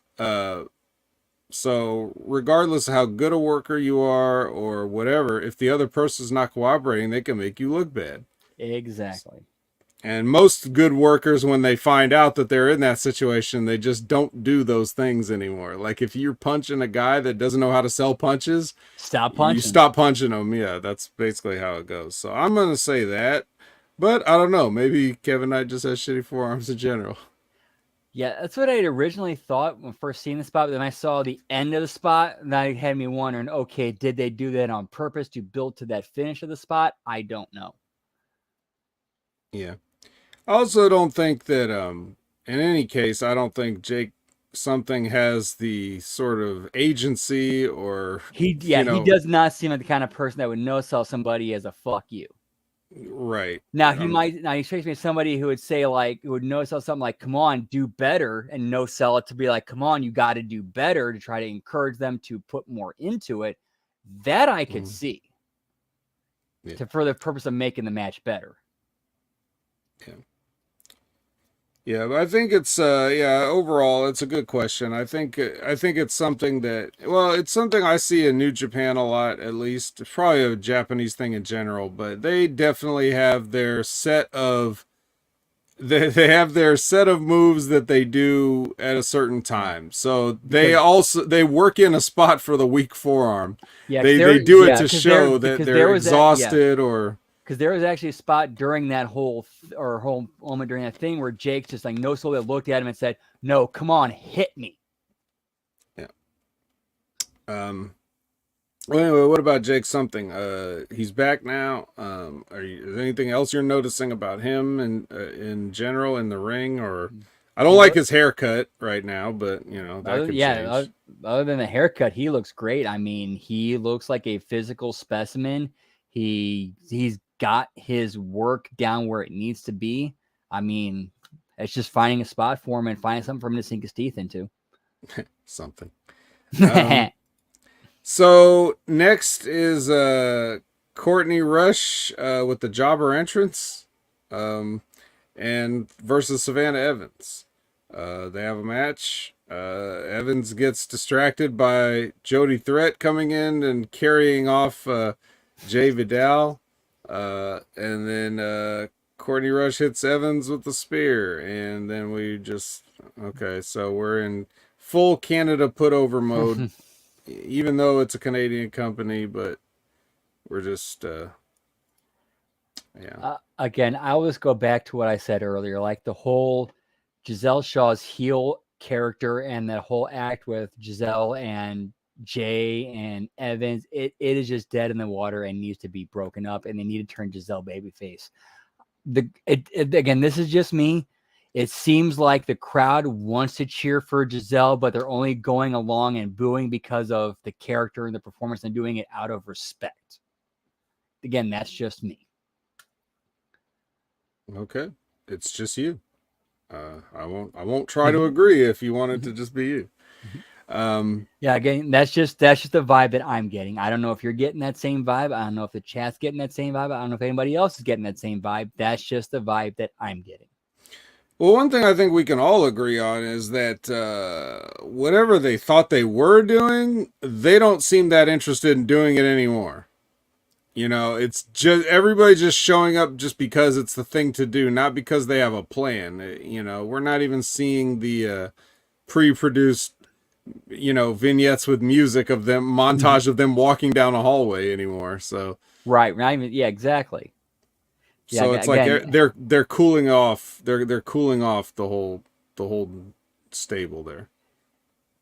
So regardless of how good a worker you are or whatever, if the other person's not cooperating, they can make you look bad. Exactly. And most good workers, when they find out that they're in that situation, they just don't do those things anymore. Like if you're punching a guy that doesn't know how to sell punches, stop punching. You stop punching him. Yeah, that's basically how it goes. So I'm going to say that. But I don't know. Maybe Kevin Knight just has shitty forearms in general. Yeah, that's what I had originally thought when first seeing the spot. But then I saw the end of the spot, and that had me wondering, okay, did they do that on purpose to build to that finish of the spot? I don't know. Yeah. I also don't think that, in any case, I don't think Jake something has the sort of agency or... He does not seem like the kind of person that would no-sell somebody as a fuck you. Right. Now he strikes me as somebody who would say who would no-sell something like, come on, do better, and no-sell it to be like, come on, you got to do better, to try to encourage them to put more into it. That I could see. For the purpose of making the match better. Yeah. Yeah, but I think it's overall it's a good question. I think it's something it's something I see in New Japan a lot, at least. It's probably a Japanese thing in general, but they definitely have their set of they have their set of moves that they do at a certain time. So they work in a spot for the weak forearm. Yeah, they do it to show that they're exhausted or... Because there was actually a spot during that whole moment during that thing where Jake just no soul looked at him and said, "No, come on, hit me." Yeah. Well, anyway, what about Jake something? He's back now. Is there anything else you're noticing about him and in general in the ring? Or I don't He like look his haircut right now, but that other could yeah, change. other than the haircut, he looks great. I mean, he looks like a physical specimen. He's got his work down where it needs to be. I mean, it's just finding a spot for him and finding something for him to sink his teeth into. Something. Um, so next is Courtney Rush with the jobber entrance, and versus Savannah Evans. They have a match. Evans gets distracted by Jody Threat coming in and carrying off Jay Vidal, and then Courtney Rush hits Evans with the spear, and then we just okay. So we're in full Canada put over mode, even though it's a Canadian company, but we're just yeah. Again, I always go back to what I said earlier, like the whole Giselle Shaw's heel character and that whole act with Giselle and Jay and Evans, it is just dead in the water and needs to be broken up, and they need to turn Giselle babyface. Again, this is just me. It seems like the crowd wants to cheer for Giselle, but they're only going along and booing because of the character and the performance and doing it out of respect. Again, that's just me. Okay, it's just you. I won't try to agree if you want it to just be you. Yeah, again, that's just the vibe that I'm getting. I don't know if you're getting that same vibe. I don't know if the chat's getting that same vibe. I don't know if anybody else is getting that same vibe. That's just the vibe that I'm getting. Well, one thing I think we can all agree on is that whatever they thought they were doing, they don't seem that interested in doing it anymore. It's just everybody just showing up just because it's the thing to do, not because they have a plan. We're not even seeing the pre-produced, vignettes with music of them, montage of them walking down a hallway anymore. So, Right. Not even, yeah, exactly. Yeah, so it's like again, they're cooling off. They're cooling off the whole stable there.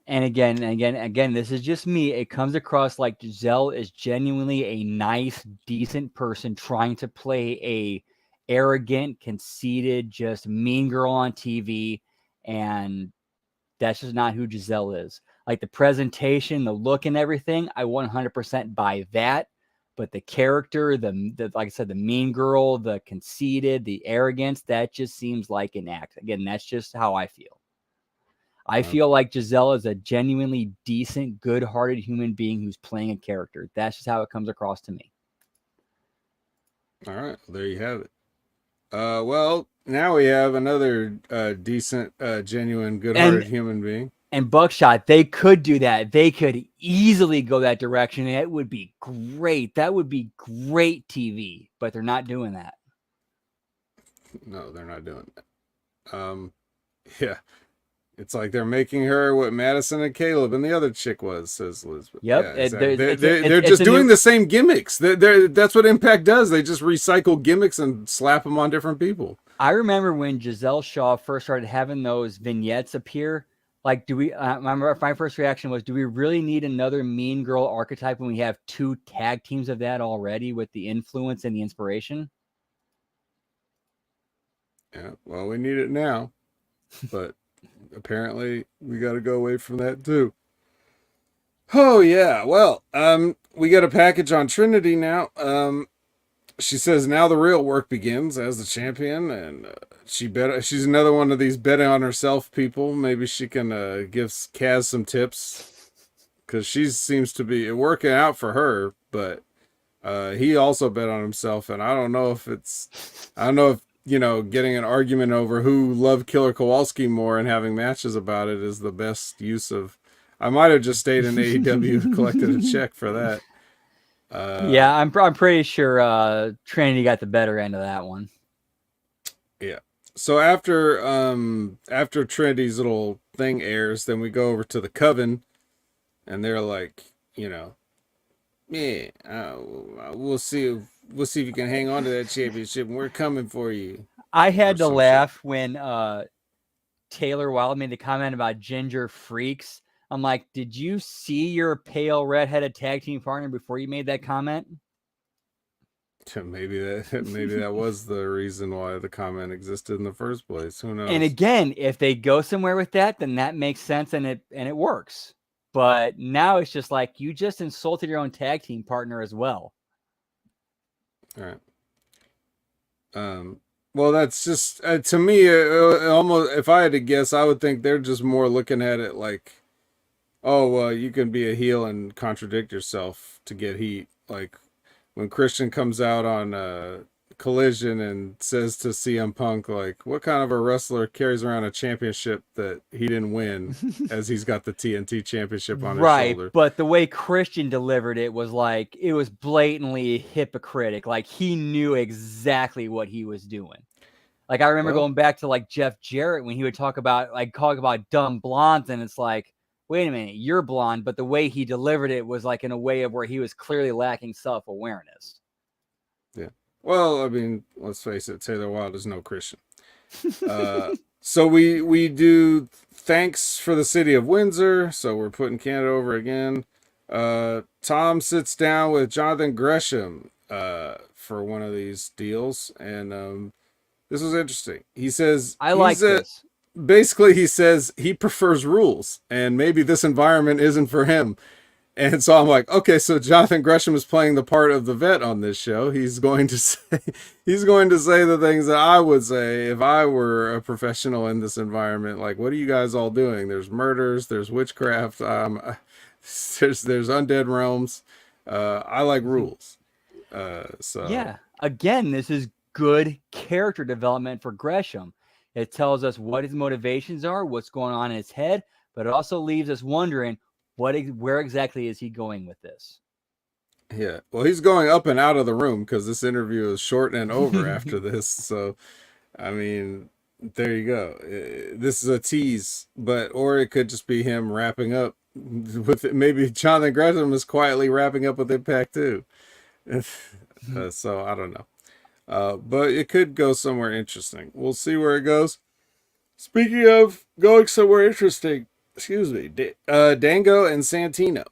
and again, this is just me. It comes across like Giselle is genuinely a nice, decent person trying to play a arrogant, conceited, just mean girl on TV, and that's just not who Giselle is. Like the presentation, the look, and everything, I 100% buy that. But the character, the like I said, the mean girl, the conceited, the arrogance, that just seems like an act. Again, that's just how I feel. I feel like Giselle is a genuinely decent, good-hearted human being who's playing a character. That's just how it comes across to me. All right, well, there you have it. Well, now we have another decent, genuine, good-hearted And human being. and Buckshot, they could do that. They could easily go that direction. And it would be great. That would be great TV, but they're not doing that. No, they're not doing that. Yeah, it's like they're making her what Madison and Caleb and the other chick was, says Elizabeth. Yep. Yeah, exactly. They're It's just a doing new. the same gimmicks. That's what Impact does. They just recycle gimmicks and slap them on different people. I remember when Giselle Shaw first started having those vignettes appear. Like, do we? My first reaction was, do we really need another mean girl archetype when we have two tag teams of that already with the influence and the inspiration? Yeah, well, we need it now, but apparently we got to go away from that too. Oh yeah, well, we got a package on Trinity now. She says now the real work begins as the champion, and she's another one of these bet on herself people. Maybe she can give Kaz some tips because she seems to be working out for her, but he also bet on himself, and I don't know if getting an argument over who loved Killer Kowalski more and having matches about it is the best use of. I might have just stayed in AEW and collected a check for that. Yeah, I'm pretty sure Trinity got the better end of that one. Yeah. So after Trinity's little thing airs, then we go over to the Coven, and they're like, yeah, we'll see. We'll see if you can hang on to that championship, and we're coming for you. I had Or to some laugh when Taylor Wilde made the comment about ginger freaks. I'm like, did you see your pale redheaded tag team partner before you made that comment? Maybe that was the reason why the comment existed in the first place. Who knows? And again, if they go somewhere with that, then that makes sense and it works. But now it's just like you just insulted your own tag team partner as well. All right. Well, that's just to me almost. If I had to guess, I would think they're just more looking at it like, oh, well, you can be a heel and contradict yourself to get heat. Like when Christian comes out on Collision and says to CM Punk, like, what kind of a wrestler carries around a championship that he didn't win, as he's got the TNT championship on his shoulder? But the way Christian delivered it was like, it was blatantly hypocritic. Like he knew exactly what he was doing. Like I remember going back to like Jeff Jarrett when he would talk about dumb blondes, and it's like, wait a minute, you're blonde, but the way he delivered it was like in a way of where he was clearly lacking self-awareness. Yeah. Well, I mean, let's face it, Taylor Wilde is no Christian. So we do thanks for the city of Windsor. So we're putting Canada over again. Tom sits down with Jonathan Gresham for one of these deals, and this was interesting. He says I like this. Basically, he says he prefers rules, and maybe this environment isn't for him. And so I'm like, okay, so Jonathan Gresham is playing the part of the vet on this show. He's going to say the things that I would say if I were a professional in this environment. Like, what are you guys all doing? There's murders, there's witchcraft, there's undead realms. I like rules. So yeah, again, this is good character development for Gresham. It tells us what his motivations are, what's going on in his head, but it also leaves us wondering, where exactly is he going with this? Yeah, well, he's going up and out of the room because this interview is short and over after this. So, I mean, there you go. This is a tease, or it could just be him wrapping up with it. Maybe Jonathan Gresham is quietly wrapping up with Impact too. So I don't know, but it could go somewhere interesting. We'll see where it goes. Speaking of going somewhere interesting. Excuse me, Dango and Santino.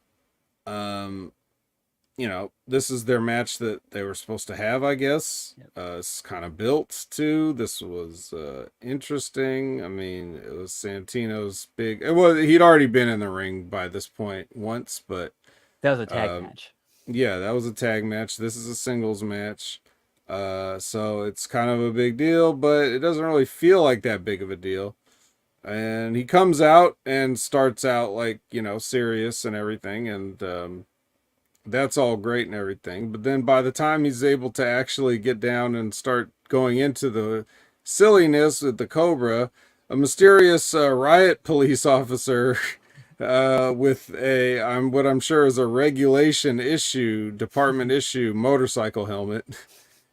This is their match that they were supposed to have, I guess. Yep. It's kind of built to. This was interesting. I mean, it was Santino's big. He'd already been in the ring by this point once, but that was a tag match. Yeah, that was a tag match. This is a singles match. So it's kind of a big deal, but it doesn't really feel like that big of a deal. And he comes out and starts out like, serious and everything. And that's all great and everything. But then by the time he's able to actually get down and start going into the silliness with the Cobra, a mysterious riot police officer with what I'm sure is a department issue motorcycle helmet,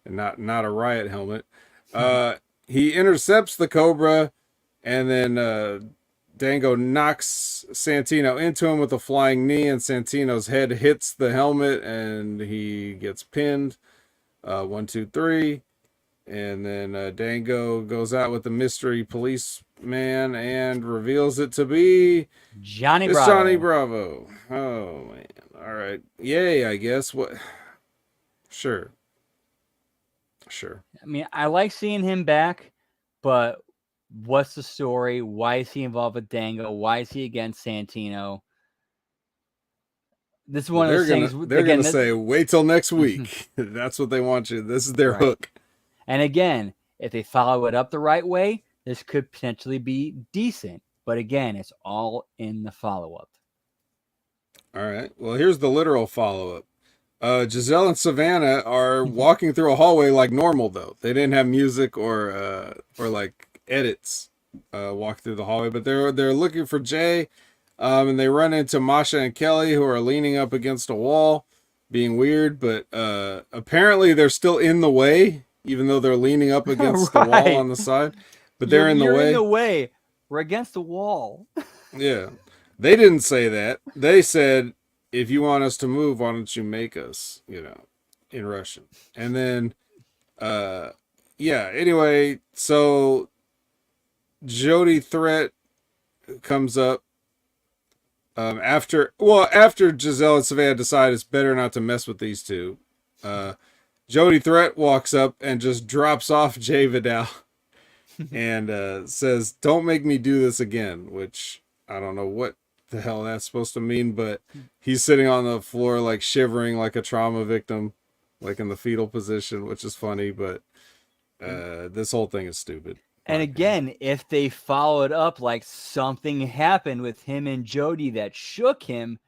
and not a riot helmet. He intercepts the Cobra. And then Dango knocks Santino into him with a flying knee, and Santino's head hits the helmet, and he gets pinned. 1, 2, 3. And then Dango goes out with the mystery policeman and reveals it to be Johnny Bravo. Johnny Bravo. Oh, man. All right. Yay, I guess. What? Sure. I mean, I like seeing him back, but what's the story? Why is he involved with Dango? Why is he against Santino? This is one of those things. They're going to say, wait till next week. That's what they want you. This is their hook. And again, if they follow it up the right way, this could potentially be decent. But again, it's all in the follow-up. All right. Well, here's the literal follow-up. Giselle and Savannah are walking through a hallway like normal, though. They didn't have music or like edits walk through the hallway, but they're looking for Jay, and they run into Masha and Kelly, who are leaning up against a wall, being weird, but apparently they're still in the way, even though they're leaning up against the wall on the side. But they're in the way. You're in the way. We're against the wall. Yeah, they didn't say that. They said, if you want us to move, why don't you make us? In Russian. And then, anyway, so Jody Threat comes up. After Giselle and Savannah decide it's better not to mess with these two, Jody Threat walks up and just drops off Jay Vidal and says, "Don't make me do this again," which I don't know what the hell that's supposed to mean, but he's sitting on the floor like shivering like a trauma victim, like in the fetal position, which is funny, but this whole thing is stupid. And again, if they followed up like something happened with him and Jody that shook him,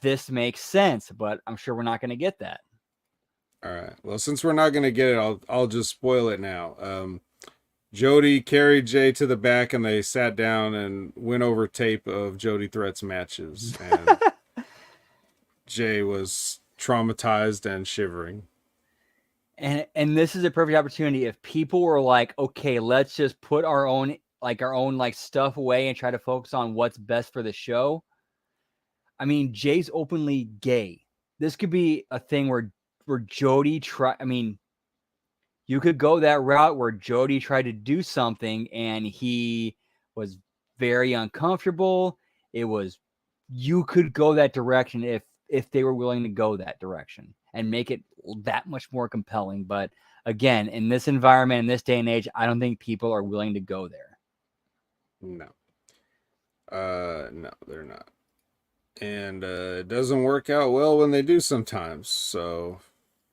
this makes sense, but I'm sure we're not going to get that. All right. Well, since we're not going to get it, I'll just spoil it now. Jody carried Jay to the back and they sat down and went over tape of Jody Threat's matches. And Jay was traumatized and shivering. And this is a perfect opportunity. If people were like, okay, let's just put our own stuff away and try to focus on what's best for the show. I mean, Jay's openly gay. This could be a thing where Jody you could go that route where Jody tried to do something and he was very uncomfortable. You could go that direction if they were willing to go that direction and make it that much more compelling. But again, in this environment, in this day and age, I don't think people are willing to go there. No. No, they're not. And it doesn't work out well when they do sometimes. So,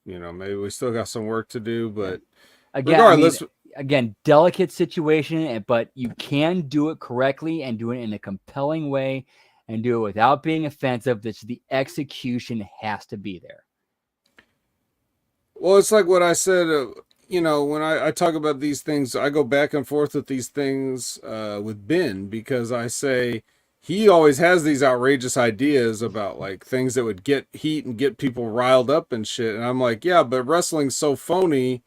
maybe we still got some work to do, but regardless. Again, delicate situation, but you can do it correctly and do it in a compelling way and do it without being offensive. The execution has to be there. Well, it's like what I said, when I talk about these things, I go back and forth with these things with Ben, because I say he always has these outrageous ideas about like things that would get heat and get people riled up and shit. And I'm like, yeah, but wrestling's so phony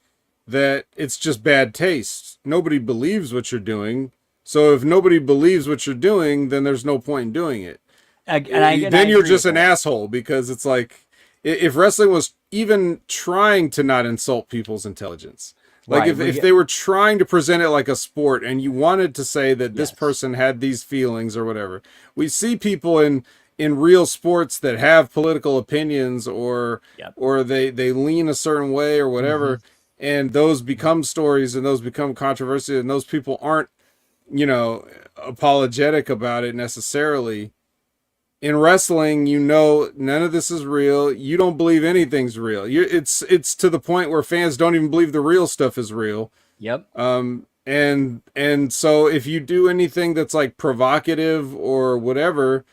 that it's just bad taste. Nobody believes what you're doing. So if nobody believes what you're doing, then there's no point in doing it. Then you're just an asshole, because it's like, if wrestling was even trying to not insult people's intelligence, like if they were trying to present it like a sport and you wanted to say that this person had these feelings or whatever, we see people in real sports that have political opinions or they lean a certain way or whatever, and those become stories and those become controversy and those people aren't, apologetic about it necessarily. In wrestling, none of this is real. You don't believe anything's real. It's to the point where fans don't even believe the real stuff is real. Yep. And so if you do anything that's like provocative or whatever,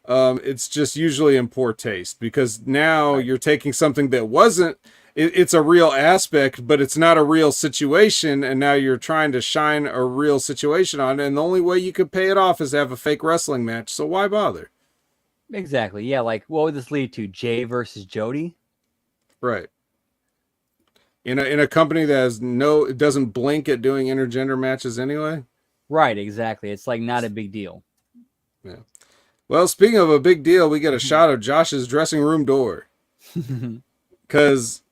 it's just usually in poor taste, because now you're taking something that wasn't. It's a real aspect, but it's not a real situation, and now you're trying to shine a real situation on it, and the only way you could pay it off is to have a fake wrestling match. So why bother? Exactly. Yeah. Like, what would this lead to? Jay versus Jody? Right. In a company that it doesn't blink at doing intergender matches anyway. Right. Exactly. It's like not a big deal. Yeah. Well, speaking of a big deal, we get a shot of Josh's dressing room door. Because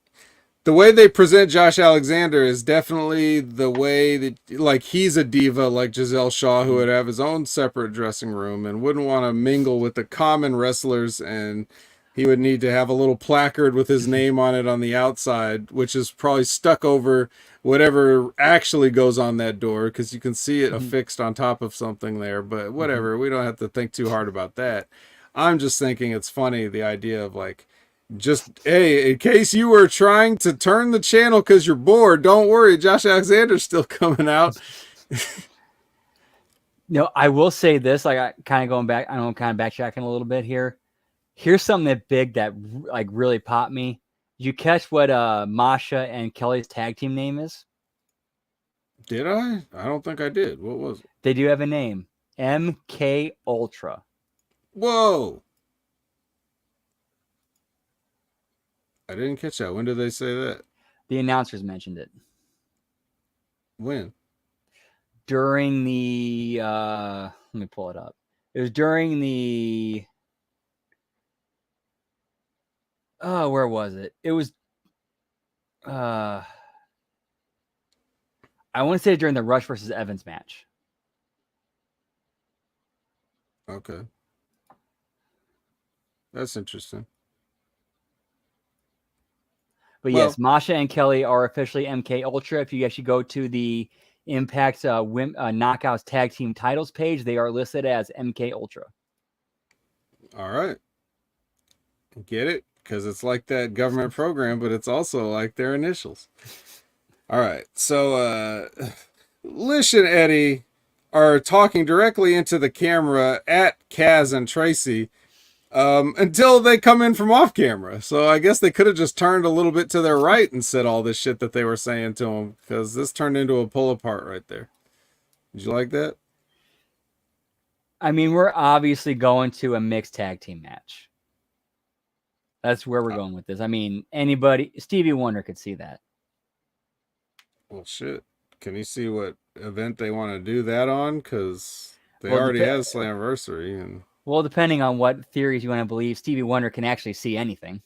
the way they present Josh Alexander is definitely the way that, like, he's a diva like Giselle Shaw, who would have his own separate dressing room and wouldn't want to mingle with the common wrestlers, and he would need to have a little placard with his name on it on the outside, which is probably stuck over whatever actually goes on that door, because you can see it affixed on top of something there. But whatever, we don't have to think too hard about that. I'm just thinking it's funny, the idea of like, just, hey, in case you were trying to turn the channel because you're bored, don't worry, Josh Alexander's still coming out. I will say this, like, I kind of going back, I know I'm kind of backtracking a little bit here. Here's something that like really popped me. Did you catch what Masha and Kelly's tag team name is? Did I? I don't think I did. What was it? They do have a name. MK Ultra. Whoa. I didn't catch that. When did they say that? The announcers mentioned it. When? During the let me pull it up. It was during the where was it? It was I want to say during the Rush versus Evans match. Okay. That's interesting. But Well, yes, Masha and Kelly are officially MK Ultra. If you actually go to the Impact's Knockouts Tag Team Titles page, they are listed as MK Ultra. all right. Get it? Because it's like that government program, but it's also like their initials. All right. So, Lish and Eddie are talking directly into the camera at Kaz and Tracy until they come in from off camera. So I guess they could have just turned a little bit to their right and said all this shit that they were saying to them, because this turned into a pull apart right there. Did you like that? I mean, we're obviously going to a mixed tag team match. That's where we're going with this. I mean, anybody, Stevie Wonder could see that. Well, shit. Can you see what event they want to do that on? Because they already had Slammiversary. And well, depending on what theories you want to believe, Stevie Wonder can actually see anything.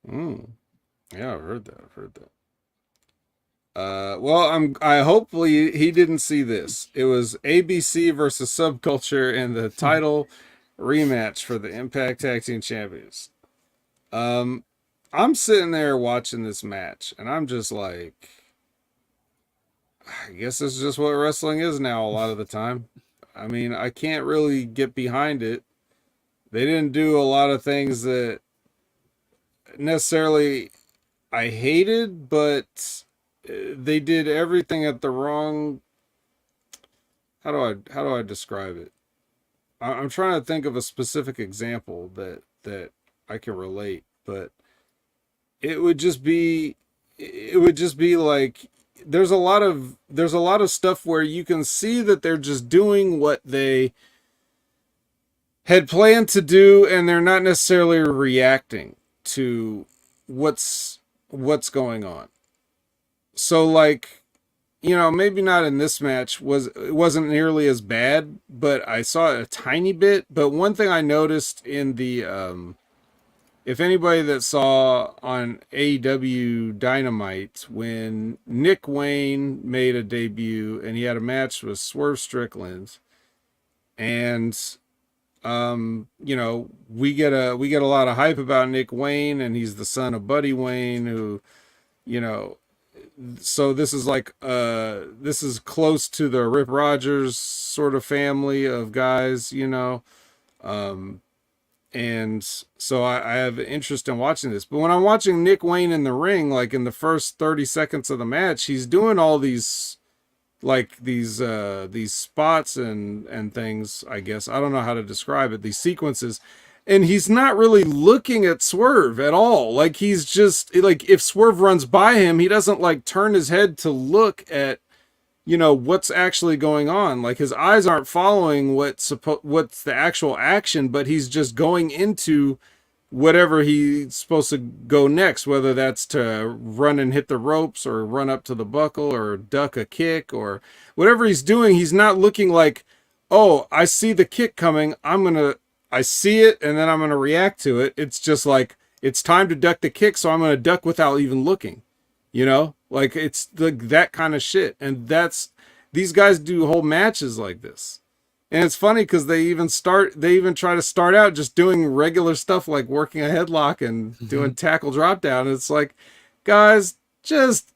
Yeah, I've heard that. Well, I hopefully he didn't see this. It was ABC versus Subculture in the title rematch for the Impact Tag Team Champions. I'm sitting there watching this match, and I'm just like, I guess this is just what wrestling is now a lot of the time. I mean, I can't really get behind it. They didn't do a lot of things that necessarily I hated, but they did everything at the wrong. How do I describe it? I'm trying to think of a specific example that I can relate, but it would just be like there's a lot of stuff where you can see that they're just doing what they had planned to do, and they're not necessarily reacting to what's going on. So like, you know, maybe not in this match, it wasn't nearly as bad, but I saw it a tiny bit. But one thing I noticed in the if anybody that saw on AEW Dynamite, when Nick Wayne made a debut and he had a match with Swerve Strickland, and you know, we get a lot of hype about Nick Wayne, and he's the son of Buddy Wayne, who, you know, so this is like this is close to the Rip Rogers sort of family of guys, you know. And so I have interest in watching this. But when I'm watching Nick Wayne in the ring, like in the first 30 seconds of the match, he's doing all these like these spots and things, I guess. I don't know how to describe it, these sequences. And he's not really looking at Swerve at all. Like, he's just like, if Swerve runs by him, he doesn't like turn his head to look at, you know, what's actually going on. Like, his eyes aren't following what's the actual action, but he's just going into whatever he's supposed to go next, whether that's to run and hit the ropes or run up to the buckle or duck a kick or whatever he's doing. He's not looking like, oh, I see the kick coming, I see it and then I'm going to react to it. It's just like, it's time to duck the kick, so I'm going to duck without even looking, you know? Like, it's that kind of shit. And these guys do whole matches like this. And it's funny because they even try to start out just doing regular stuff like working a headlock and doing tackle drop down. And it's like, guys, just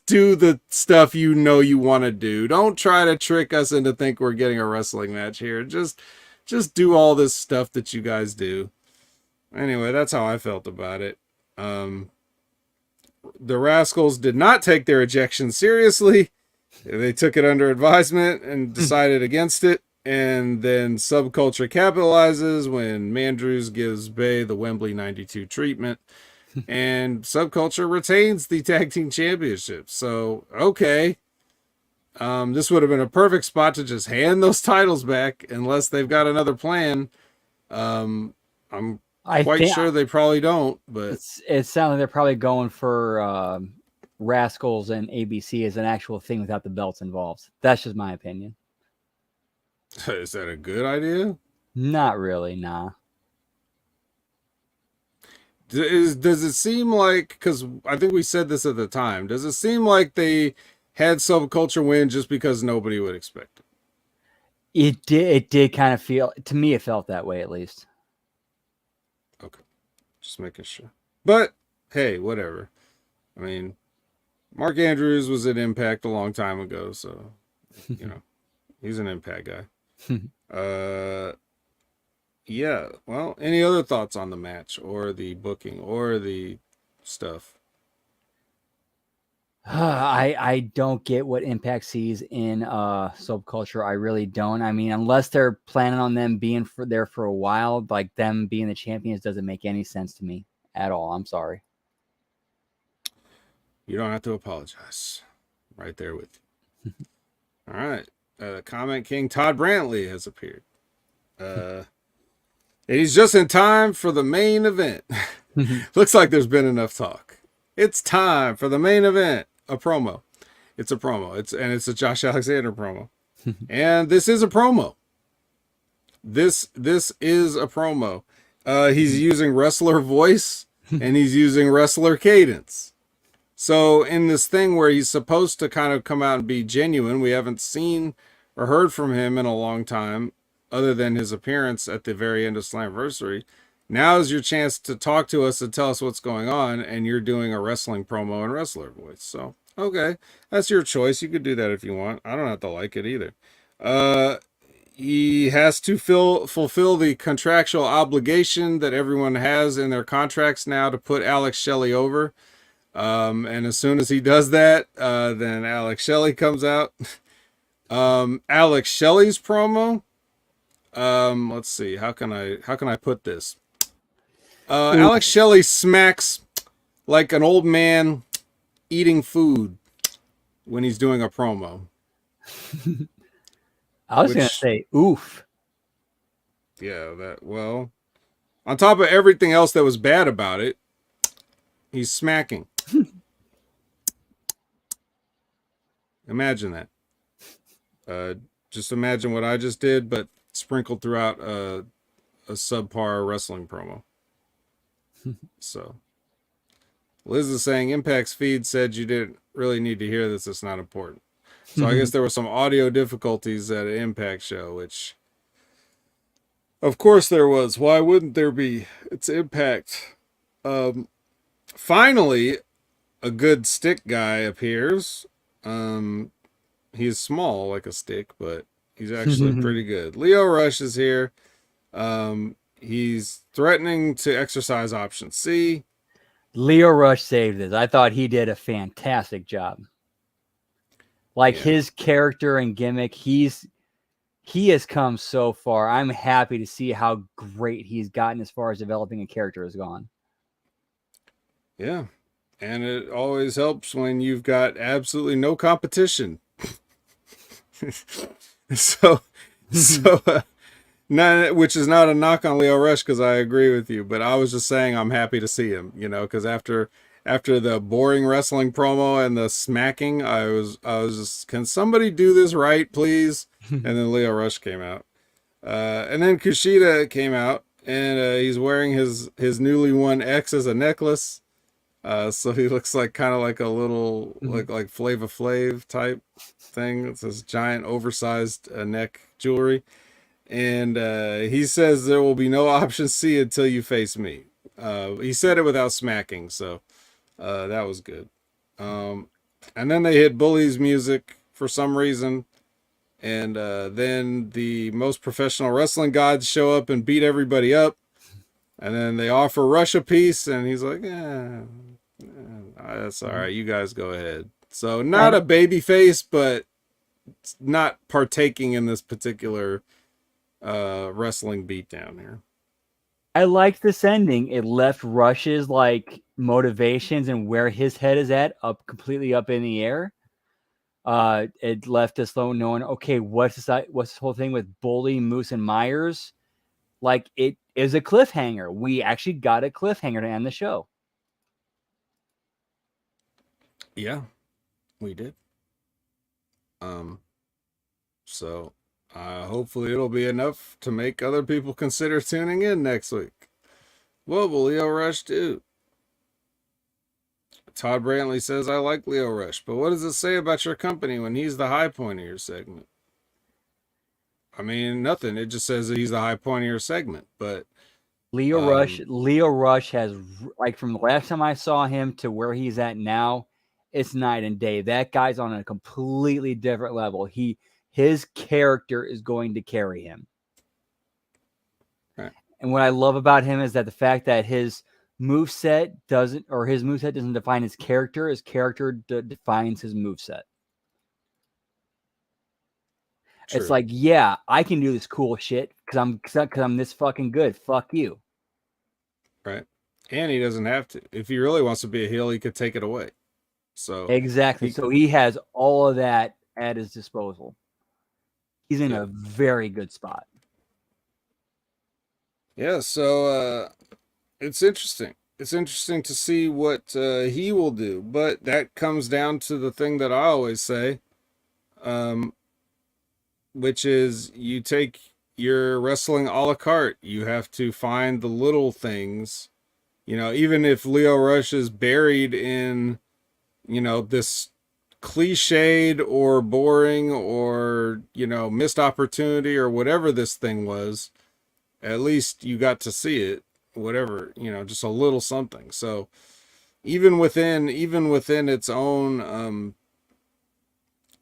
do the stuff you know you want to do. Don't try to trick us into think we're getting a wrestling match here. Just do all this stuff that you guys do. Anyway, that's how I felt about it. The Rascals did not take their ejection seriously. They took it under advisement and decided against it. And then Subculture capitalizes when Mandrews gives Bay the Wembley 92 treatment. And Subculture retains the Tag Team Championship. So, okay. This would have been a perfect spot to just hand those titles back, unless they've got another plan. I'm quite sure they probably don't, but it sounds like they're probably going for Rascals and ABC as an actual thing without the belts involved. That's just my opinion. Is that a good idea? Not really, nah. Does it seem like, because I think we said this at the time, does it seem like they had Subculture win just because nobody would expect it? It did kind of feel, to me, it felt that way at least. Just making sure. But hey, whatever. I mean, Mark Andrews was at Impact a long time ago, so you know he's an Impact guy. Yeah. Well, any other thoughts on the match or the booking or the stuff? I don't get what Impact sees in subculture. I really don't. I mean, unless they're planning on them being there for a while, like them being the champions doesn't make any sense to me at all. I'm sorry. You don't have to apologize. Right there with you. All right. Comment King Todd Brantley has appeared. And he's just in time for the main event. Looks like there's been enough talk. It's time for the main event. A promo. It's a promo. It's a Josh Alexander promo. And this is a promo. This is a promo. He's using wrestler voice and he's using wrestler cadence. So in this thing where he's supposed to kind of come out and be genuine, we haven't seen or heard from him in a long time, other than his appearance at the very end of Slammiversary. Now is your chance to talk to us and tell us what's going on, and you're doing a wrestling promo in wrestler voice. So, okay, that's your choice. You could do that if you want. I don't have to like it either. He has to fulfill the contractual obligation that everyone has in their contracts now to put Alex Shelley over. And as soon as he does that, then Alex Shelley comes out. Alex Shelley's promo. Let's see. How can I put this? Alex Shelley smacks like an old man eating food when he's doing a promo. I was going to say, oof. Yeah, well, on top of everything else that was bad about it, he's smacking. Imagine that. Just imagine what I just did, but sprinkled throughout a subpar wrestling promo. So, Liz is saying Impact's feed said you didn't really need to hear this. It's not important. So I guess there were some audio difficulties at an Impact show, which, of course, there was. Why wouldn't there be? It's Impact. Finally, a good stick guy appears. He's small like a stick, but he's actually pretty good. Lio Rush is here. He's threatening to exercise option C. Lio Rush saved this. I thought he did a fantastic job. Like his character and gimmick, he has come so far. I'm happy to see how great he's gotten as far as developing a character has gone. Yeah. And it always helps when you've got absolutely no competition. so which is not a knock on Lio Rush, because I agree with you, but I was just saying I'm happy to see him, because after the boring wrestling promo and the smacking, I was just, can somebody do this right, please? And then Lio Rush came out. And then Kushida came out, and he's wearing his newly won X as a necklace. So he looks like kind of like a little like Flava Flav type thing. It's this giant oversized neck jewelry. And he says there will be no option C until you face me. He said it without smacking, so that was good. And then they hit Bully's music for some reason. And then the most professional wrestling gods show up and beat everybody up. And then they offer Rush a piece, and he's like, that's all right. You guys go ahead. So not a baby face, but not partaking in this particular wrestling beatdown here. I liked this ending. It left Rush's like motivations and where his head is at completely up in the air. It left us knowing, okay, what's this whole thing with Bully, Moose, and Myers? Like, it is a cliffhanger. We actually got a cliffhanger to end the show. Yeah, we did. So hopefully it'll be enough to make other people consider tuning in next week. What will Lio Rush do? Todd Brantley says, I like Lio Rush, but what does it say about your company when he's the high point of your segment? I mean, nothing. It just says that he's the high point of your segment, but Leo Rush has, like, from the last time I saw him to where he's at now, it's night and day. That guy's on a completely different level. His character is going to carry him. Right. And what I love about him is that the fact that his moveset doesn't define his character. His character defines his moveset. True. It's like, yeah, I can do this cool shit because I'm this fucking good. Fuck you. Right. And he doesn't have to. If he really wants to be a heel, he could take it away. So exactly. So he has all of that at his disposal. He's in a very good spot. Yeah, so it's interesting. It's interesting to see what he will do. But that comes down to the thing that I always say, which is you take your wrestling a la carte. You have to find the little things. You know, even if Leo Rush is buried in, you know, this cliched or boring or, you know, missed opportunity or whatever this thing was, at least you got to see it, whatever, you know, just a little something. So even within its own,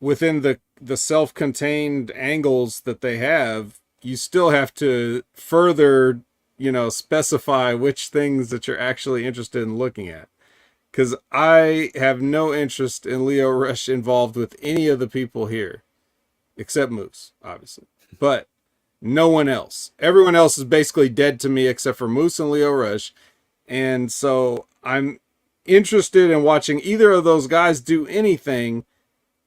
within the self-contained angles that they have, you still have to further, you know, specify which things that you're actually interested in looking at. Because I have no interest in Leo Rush involved with any of the people here, except Moose, obviously. But no one else. Everyone else is basically dead to me except for Moose and Leo Rush. And so I'm interested in watching either of those guys do anything,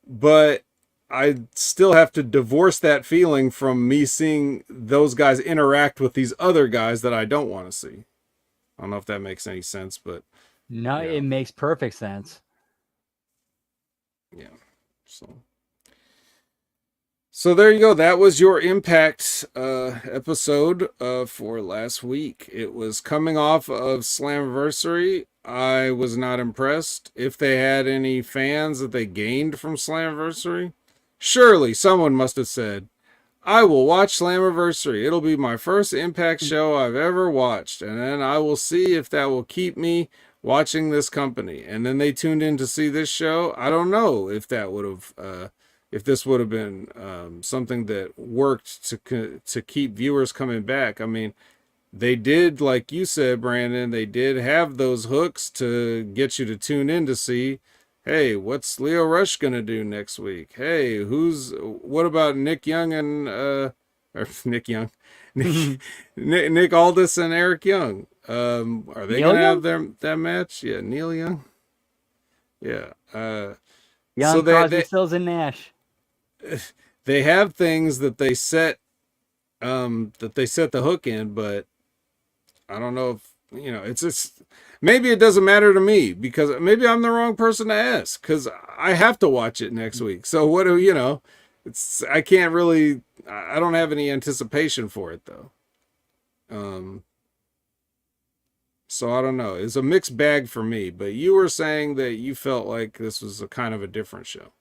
but I still have to divorce that feeling from me seeing those guys interact with these other guys that I don't want to see. I don't know if that makes any sense, but no, yeah. It makes perfect sense. Yeah. So there you go. That was your Impact episode for last week. It was coming off of Slammiversary. I was not impressed. If they had any fans that they gained from Slammiversary, surely someone must have said, I will watch Slammiversary. It'll be my first Impact show I've ever watched, and then I will see if that will keep me watching this company. And then they tuned in to see this show. I don't know if that would have, if this would have been something that worked to keep viewers coming back. I mean, they did, like you said, Brandon, they did have those hooks to get you to tune in to see, hey, what's Leo Rush gonna do next week? Hey, what about Nick Young and or Nick Young, Nick Aldis and Eric Young? Are they Neil gonna Young? have that match? Yeah, Neil Young. Yeah. Young, So Crosby, Stills, and Nash. they have things that they set the hook in, but I don't know if, you know, it's just, maybe it doesn't matter to me because maybe I'm the wrong person to ask because I have to watch it next week. So what do you know? I can't really, I don't have any anticipation for it though. So I don't know. It's a mixed bag for me, but you were saying that you felt like this was a kind of a different show.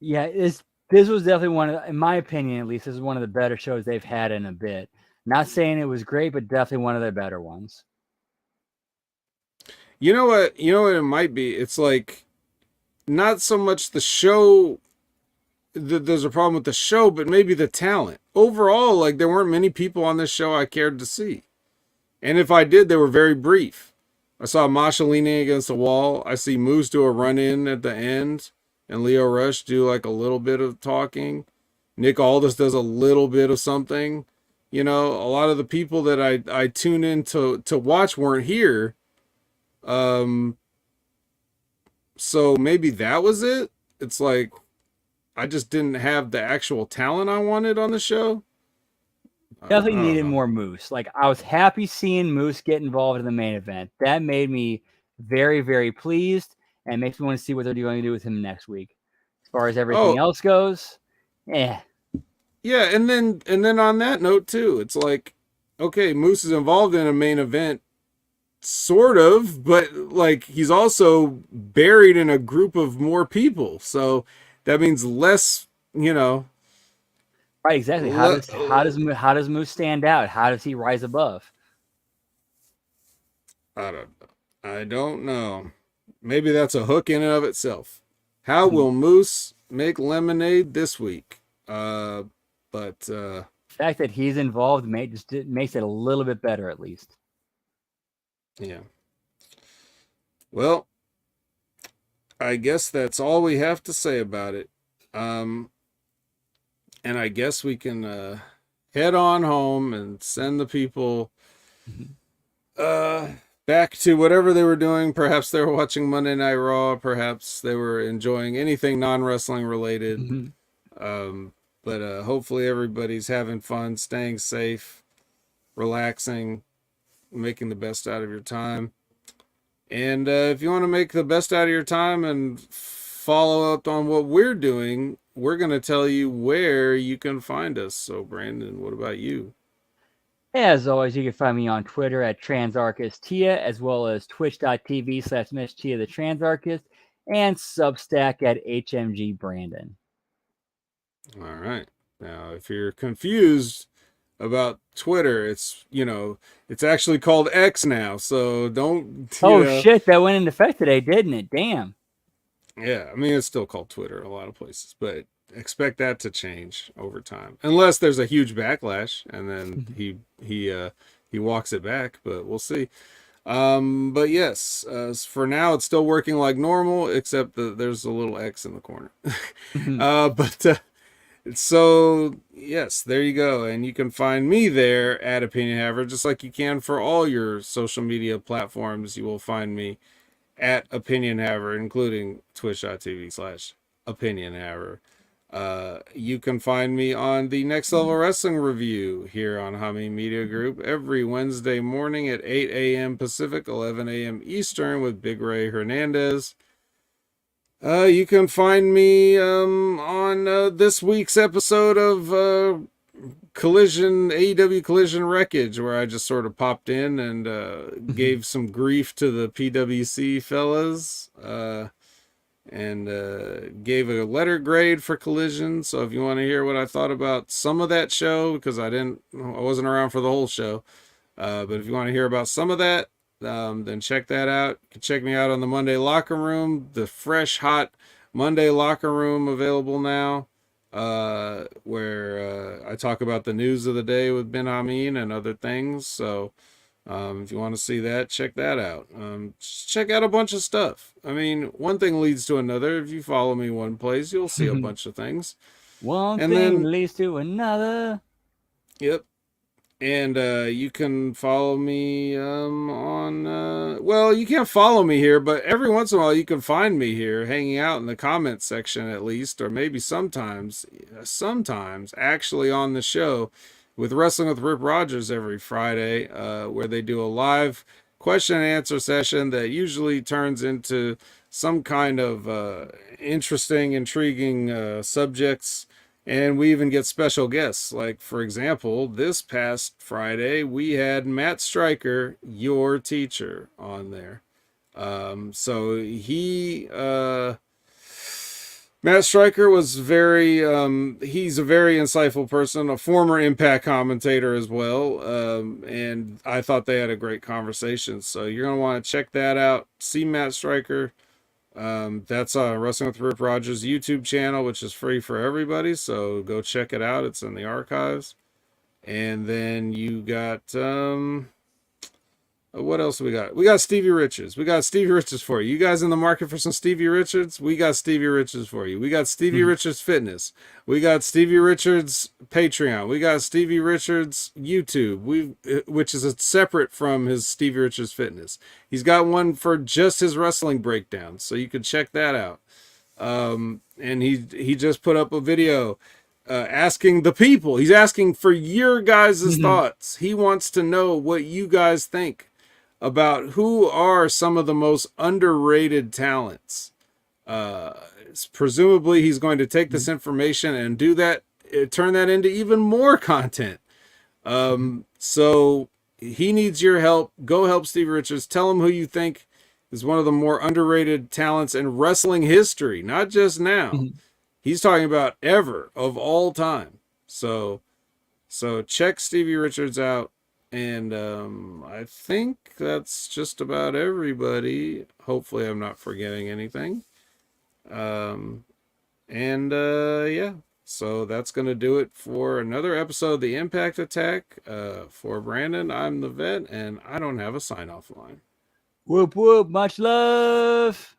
Yeah, this was definitely in my opinion, at least, this is one of the better shows they've had in a bit. Not saying it was great, but definitely one of the better ones. You know what it might be? It's like not so much the show. There's a problem with the show, but maybe the talent. Overall, like there weren't many people on this show I cared to see. And if I did, they were very brief. I saw Masha leaning against the wall. I see Moose do a run-in at the end. And Leo Rush do like a little bit of talking. Nick Aldis does a little bit of something. You know, a lot of the people that I tune in to watch weren't here. So maybe that was it. It's like I just didn't have the actual talent I wanted on the show. Definitely needed more Moose. Like, I was happy seeing Moose get involved in the main event. That made me very, very pleased and makes me want to see what they're going to do with him next week. As far as everything else goes, yeah. And then on that note too, it's like, okay, Moose is involved in a main event, sort of, but like he's also buried in a group of more people, so that means less, you know. Right, exactly. How does Moose stand out? How does he rise above? I don't know. Maybe that's a hook in and of itself. How The will Moose make lemonade this week? But fact that he's involved makes it a little bit better, at least. yeah. Well, I guess that's all we have to say about it. And I guess we can head on home and send the people back to whatever they were doing. Perhaps they were watching Monday Night Raw. Perhaps they were enjoying anything non-wrestling related. But hopefully everybody's having fun, staying safe, relaxing, making the best out of your time. And if you want to make the best out of your time and follow up on what we're doing, we're going to tell you where you can find us. So, Brandon, what about you? As always, you can find me on Twitter at TransArchistTia, as well as twitch.tv/MSTia the Transarchist, and Substack at HMG Brandon. All right. Now, if you're confused about Twitter, it's actually called X now. So don't. Shit, that went into effect today, didn't it? Damn. Yeah, I mean it's still called Twitter in a lot of places, but expect that to change over time, unless there's a huge backlash, and then he walks it back. But we'll see. But yes, for now it's still working like normal, except that there's a little X in the corner. So yes, there you go, and you can find me there at Opinion Haver, just like you can for all your social media platforms. You will find me at Opinion Haver, including twitch.tv/Opinion Haver. You can find me on the Next Level Wrestling Review here on Hami Media Group every Wednesday morning at 8 a.m. Pacific, 11 a.m. Eastern with Big Ray Hernandez. You can find me on this week's episode of AEW Collision Wreckage, where I just sort of popped in and gave some grief to the PWC fellas and gave a letter grade for Collision. So if you want to hear what I thought about some of that show, because I wasn't around for the whole show, but if you want to hear about some of that, then check that out. You can check me out on the Monday Locker Room, the fresh, hot Monday Locker Room available now, where I talk about the news of the day with Ben Hameen and other things. So if you want to see that, check that out. Just check out a bunch of stuff. I mean, one thing leads to another. If you follow me one place, you'll see a bunch of things. One thing leads to another. Yep. And you can follow me you can't follow me here, but every once in a while you can find me here hanging out in the comments section at least, or maybe sometimes actually on the show with Wrestling with Rip Rogers every Friday, where they do a live question and answer session that usually turns into some kind of interesting, intriguing subjects. And we even get special guests. Like, for example, this past Friday, we had Matt Stryker, your teacher, on there. Matt Stryker was he's a very insightful person, a former Impact commentator as well. And I thought they had a great conversation. So you're going to want to check that out. See Matt Stryker. That's on Wrestling with Rip Rogers YouTube channel, which is free for everybody. So go check it out. It's in the archives. And then you got, what else we got? We got Stevie Richards. We got Stevie Richards for you. You guys in the market for some Stevie Richards? We got Stevie Richards for you. We got Stevie Richards Fitness. We got Stevie Richards Patreon. We got Stevie Richards YouTube, which is separate from his Stevie Richards Fitness. He's got one for just his wrestling breakdowns, so you can check that out. And he just put up a video asking the people. He's asking for your guys' thoughts. He wants to know what you guys think about who are some of the most underrated talents. Presumably he's going to take this information and turn that into even more content. So he needs your help. Go help Steve Richards. Tell him who you think is one of the more underrated talents in wrestling history, not just now. He's talking about ever, of all time. So check Stevie Richards out. And I think that's just about everybody. Hopefully, I'm not forgetting anything. Um, and yeah, so that's going to do it for another episode of The Impact Attack. For Brandon, I'm the vet, and I don't have a sign off line. Whoop, whoop. Much love.